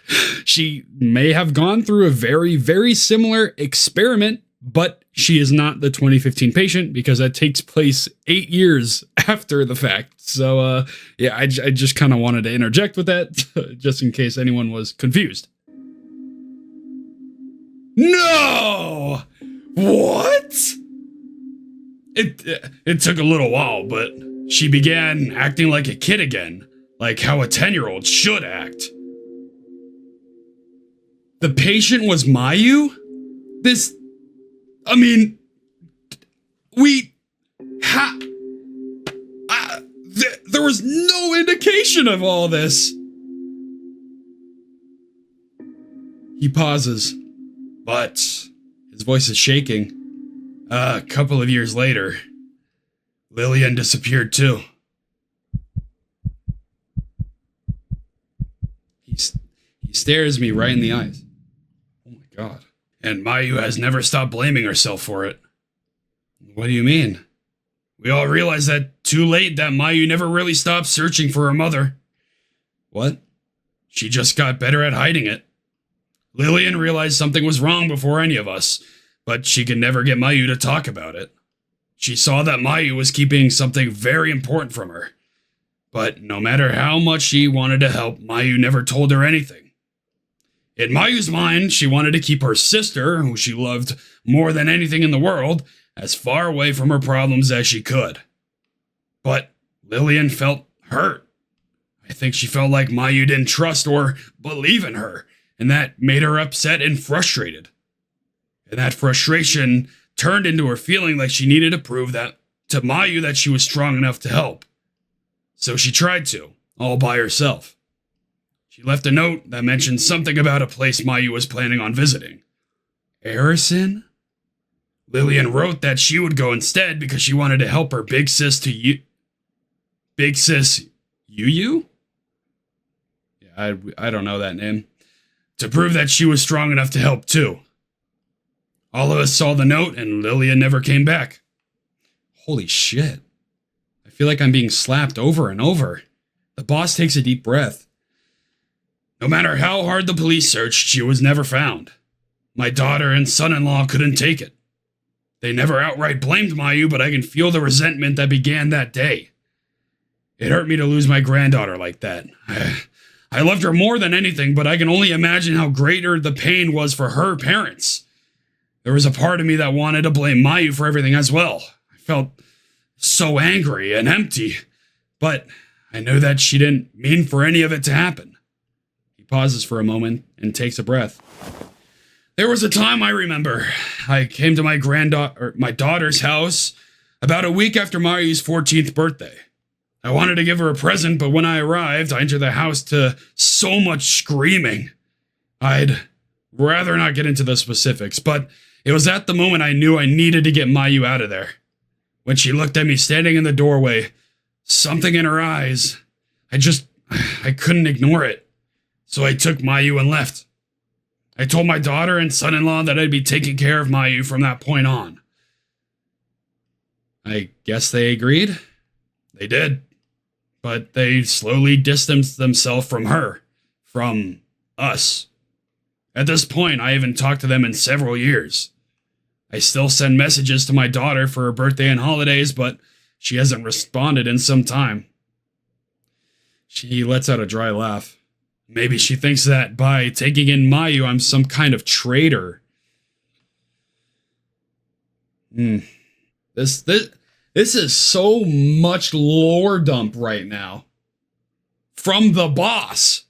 she may have gone through a very, very similar experiment, but she is not the 2015 patient because that takes place 8 years after the fact. So, yeah, I just kind of wanted to interject with that, just in case anyone was confused. No! What? It took a little while, but she began acting like a kid again, like how a 10-year-old should act. The patient was Mayu? There was no indication of all this. He pauses, but his voice is shaking. A couple of years later, Lilian disappeared too. He stares me right in the eyes. Oh my god. And Mayu has never stopped blaming herself for it. What do you mean? We all realize that too late that Mayu never really stopped searching for her mother. What? She just got better at hiding it. Lilian realized something was wrong before any of us, but she could never get Mayu to talk about it. She saw that Mayu was keeping something very important from her. But no matter how much she wanted to help, Mayu never told her anything. In Mayu's mind, she wanted to keep her sister, who she loved more than anything in the world, as far away from her problems as she could. But Lilian felt hurt. I think she felt like Mayu didn't trust or believe in her, and that made her upset and frustrated. And that frustration turned into her feeling like she needed to prove that to Mayu that she was strong enough to help. So she tried to, all by herself. She left a note that mentioned something about a place Mayu was planning on visiting. Arison? Lilian wrote that she would go instead because she wanted to help her big sis Yu? Yeah, I don't know that name. To prove that she was strong enough to help too. All of us saw the note and Lilian never came back. Holy shit. I feel like I'm being slapped over and over. The boss takes a deep breath. No matter how hard the police searched, she was never found. My daughter and son-in-law couldn't take it. They never outright blamed Mayu, but I can feel the resentment that began that day. It hurt me to lose my granddaughter like that. I loved her more than anything, but I can only imagine how greater the pain was for her parents. There was a part of me that wanted to blame Mayu for everything as well. I felt so angry and empty, but I knew that she didn't mean for any of it to happen. He pauses for a moment and takes a breath. There was a time I remember. I came to my daughter's house about a week after Mayu's 14th birthday. I wanted to give her a present, but when I arrived, I entered the house to so much screaming. I'd rather not get into the specifics, but it was at the moment I knew I needed to get Mayu out of there. When she looked at me standing in the doorway, something in her eyes, I couldn't ignore it. So I took Mayu and left. I told my daughter and son-in-law that I'd be taking care of Mayu from that point on. I guess they agreed. They did. But they slowly distanced themselves from her. From us. At this point, I haven't talked to them in several years. I still send messages to my daughter for her birthday and holidays, but she hasn't responded in some time. She lets out a dry laugh. Maybe she thinks that by taking in Mayu, I'm some kind of traitor. This is so much lore dump right now. From the boss.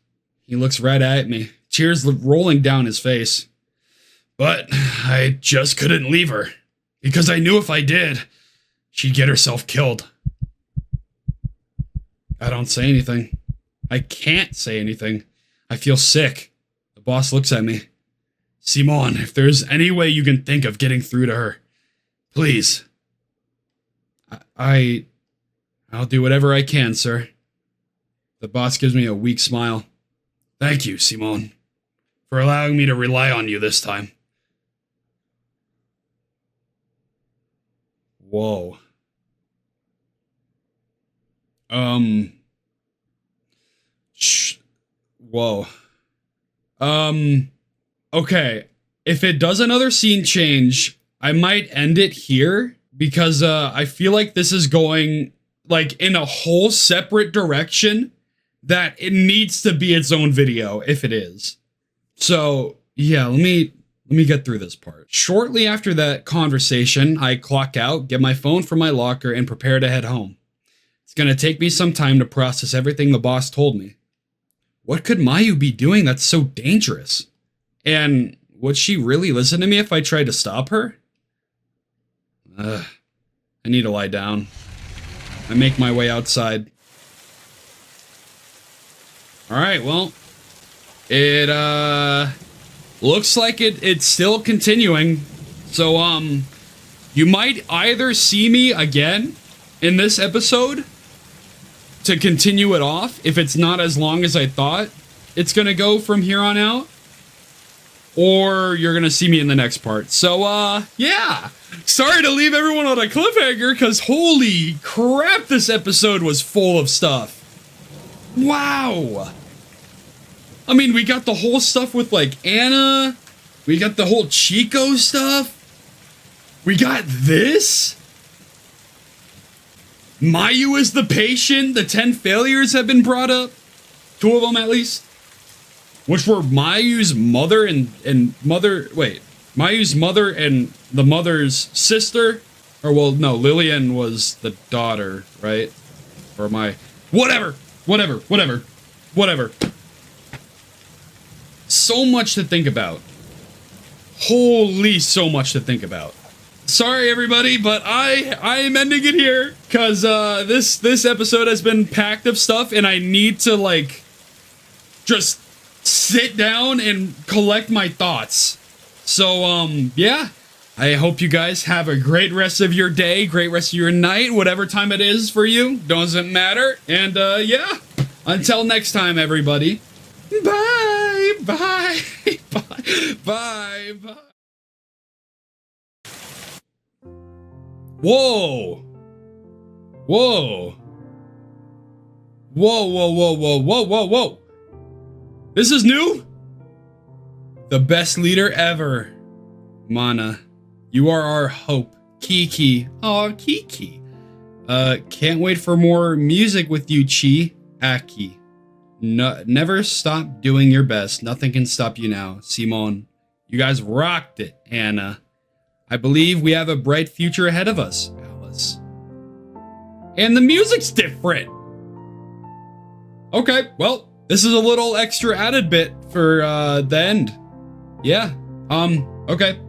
He looks right at me, tears rolling down his face. But I just couldn't leave her, because I knew if I did, she'd get herself killed. I don't say anything. I can't say anything. I feel sick. The boss looks at me. Simon, if there's any way you can think of getting through to her, please. I'll do whatever I can, sir. The boss gives me a weak smile. Thank you, Simon, for allowing me to rely on you this time. Whoa. Whoa. Okay. If it does another scene change, I might end it here because I feel like this is going like in a whole separate direction that it needs to be its own video if it is. So yeah, let me get through this part. Shortly after that conversation, I clock out, get my phone from my locker, and prepare to head home. It's gonna take me some time to process everything the boss told me. What could Mayu be doing that's so dangerous? And would she really listen to me if I tried to stop her? I need to lie down. I make my way outside. Alright, well, it looks like it's still continuing. So you might either see me again in this episode to continue it off if it's not as long as I thought it's gonna go from here on out, or you're gonna see me in the next part. So yeah, sorry to leave everyone on a cliffhanger, because holy crap, this episode was full of stuff. Wow. I mean, we got the whole stuff with, like, Anna. We got the whole Chiko stuff. We got this. Mayu is the patient. The 10 failures have been brought up. 2 of them, at least. Which were Mayu's mother and mother... Wait. Mayu's mother and the mother's sister? Or, well, no, Lilian was the daughter, right? Or am I... Whatever. So much to think about. Holy, so much to think about. Sorry, everybody, but I am ending it here because this episode has been packed of stuff, and I need to, like, just sit down and collect my thoughts. So yeah, I hope you guys have a great rest of your day, great rest of your night, whatever time it is for you, doesn't matter. And yeah, until next time, everybody. Bye, bye, bye, bye, bye. Whoa. Whoa. Whoa, whoa, whoa, whoa, whoa, whoa, whoa. This is new? The best leader ever. Mana, you are our hope. Kiki. Aw, Kiki. Can't wait for more music with you, Chi. Aki. No, never stop doing your best. Nothing can stop you now. Simone. You guys rocked it, Anna. I believe we have a bright future ahead of us, Alice. And the music's different. Okay, well, this is a little extra added bit for the end. Yeah, okay.